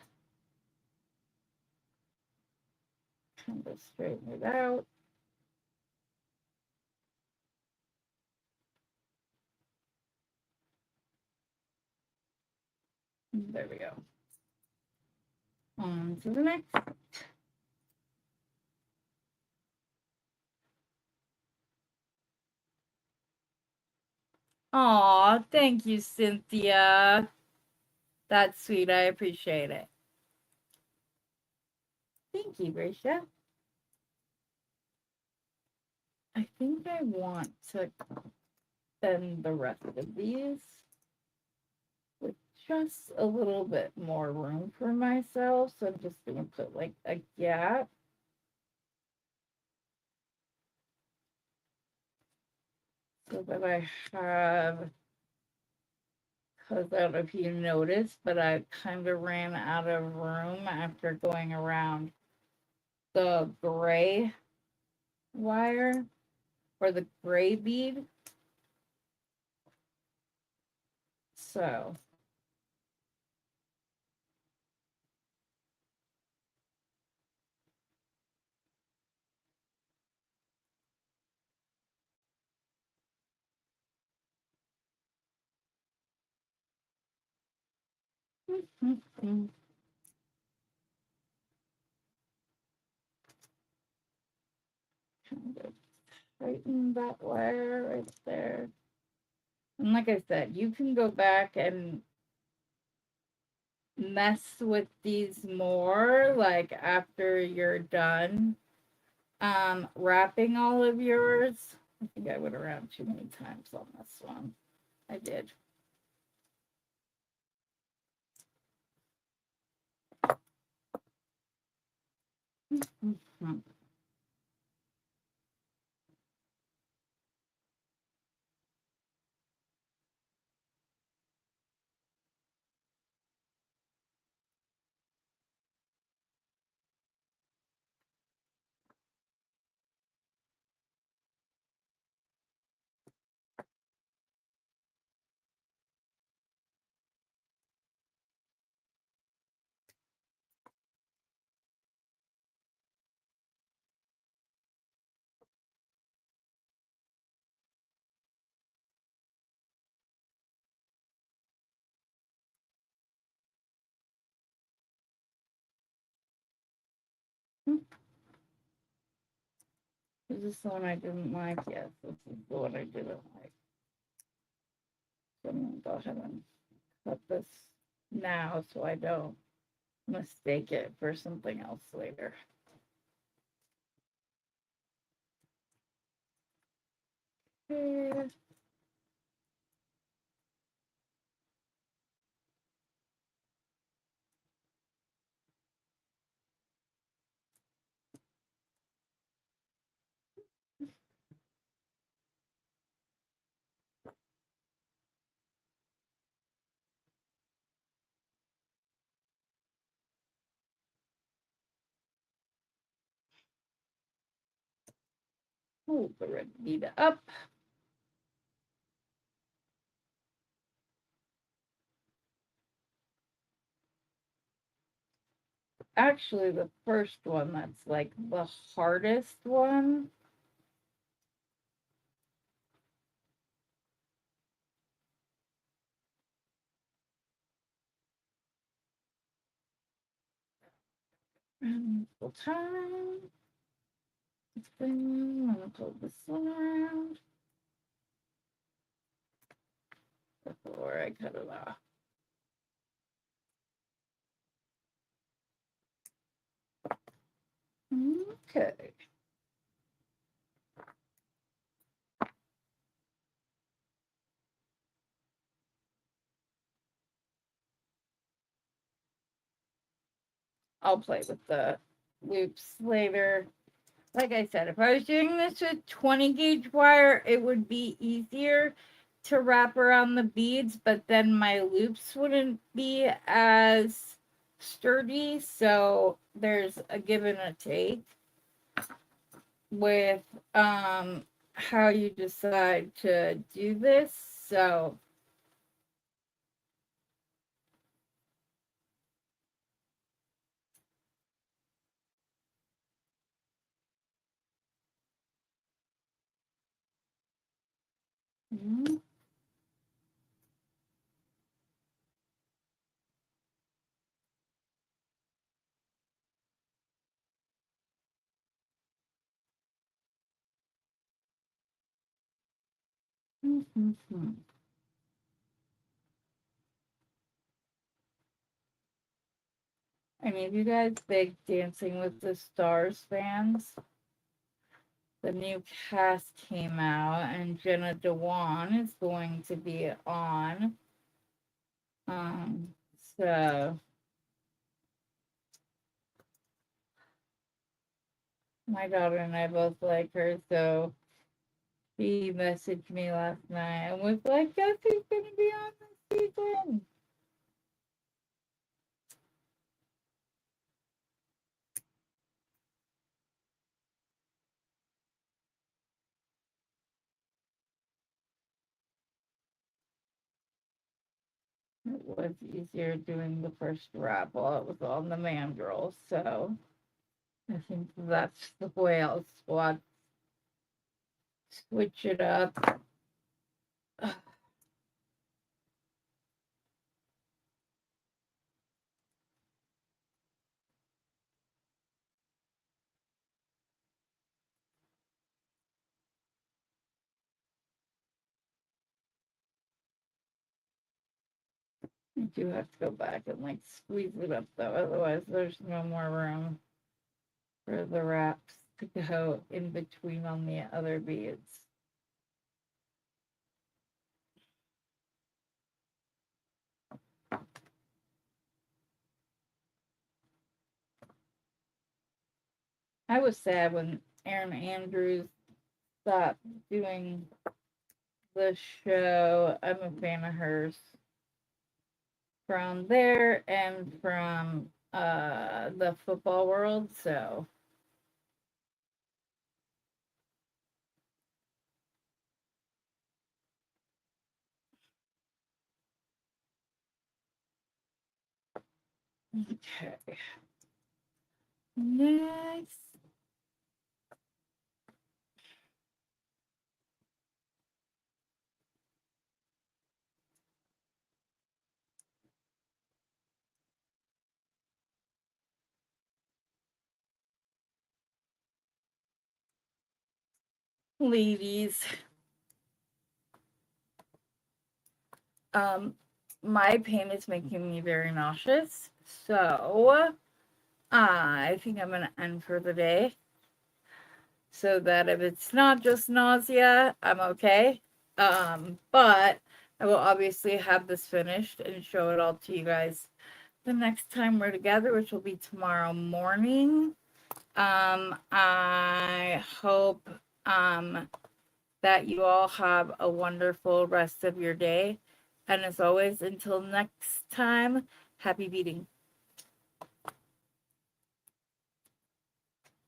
Kind of straighten it out. There we go. On to the next. Aw, thank you, Cynthia. That's sweet. I appreciate it. Thank you, Gracia. I think I want to bend the rest of these with just a little bit more room for myself. So I'm just going to put like a gap. So that I have, because I don't know if you noticed, but I kind of ran out of room after going around the gray wire or the gray bead. So kind of tighten that wire right there. And like I said, you can go back and mess with these more like after you're done wrapping all of yours. I think I went around too many times on this one. I did. Mm-hmm. Is this the one I didn't like? Yes, this is the one I didn't like. So I'm going to go ahead and cut this now so I don't mistake it for something else later. Okay. Hold the red bead up. Actually, the first one, that's like the hardest one. Full time. I'm gonna pull this one around before I cut it off. Okay. I'll play with the loops later. Like I said, if I was doing this with 20 gauge wire, it would be easier to wrap around the beads, but then my loops wouldn't be as sturdy. So there's a give and a take with how you decide to do this. So any of you guys big Dancing with the Stars fans? The new cast came out, and Jenna Dewan is going to be on. So my daughter and I both like her, so she messaged me last night and was like, "Guess who's gonna be on this season?" It was easier doing the first wrap while it was on the mandrel, so I think that's the way I'll switch it up. I do have to go back and like squeeze it up though, otherwise there's no more room for the wraps to go in between on the other beads. I was sad when Erin Andrews stopped doing the show. I'm a fan of hers from there and from the football world, so okay. Next. ladies, my pain is making me very nauseous, so I think I'm gonna end for the day, so that if it's not just nausea, I'm okay. But I will obviously have this finished and show it all to you guys the next time we're together, which will be tomorrow morning. I hope that you all have a wonderful rest of your day. And as always, until next time, happy beading.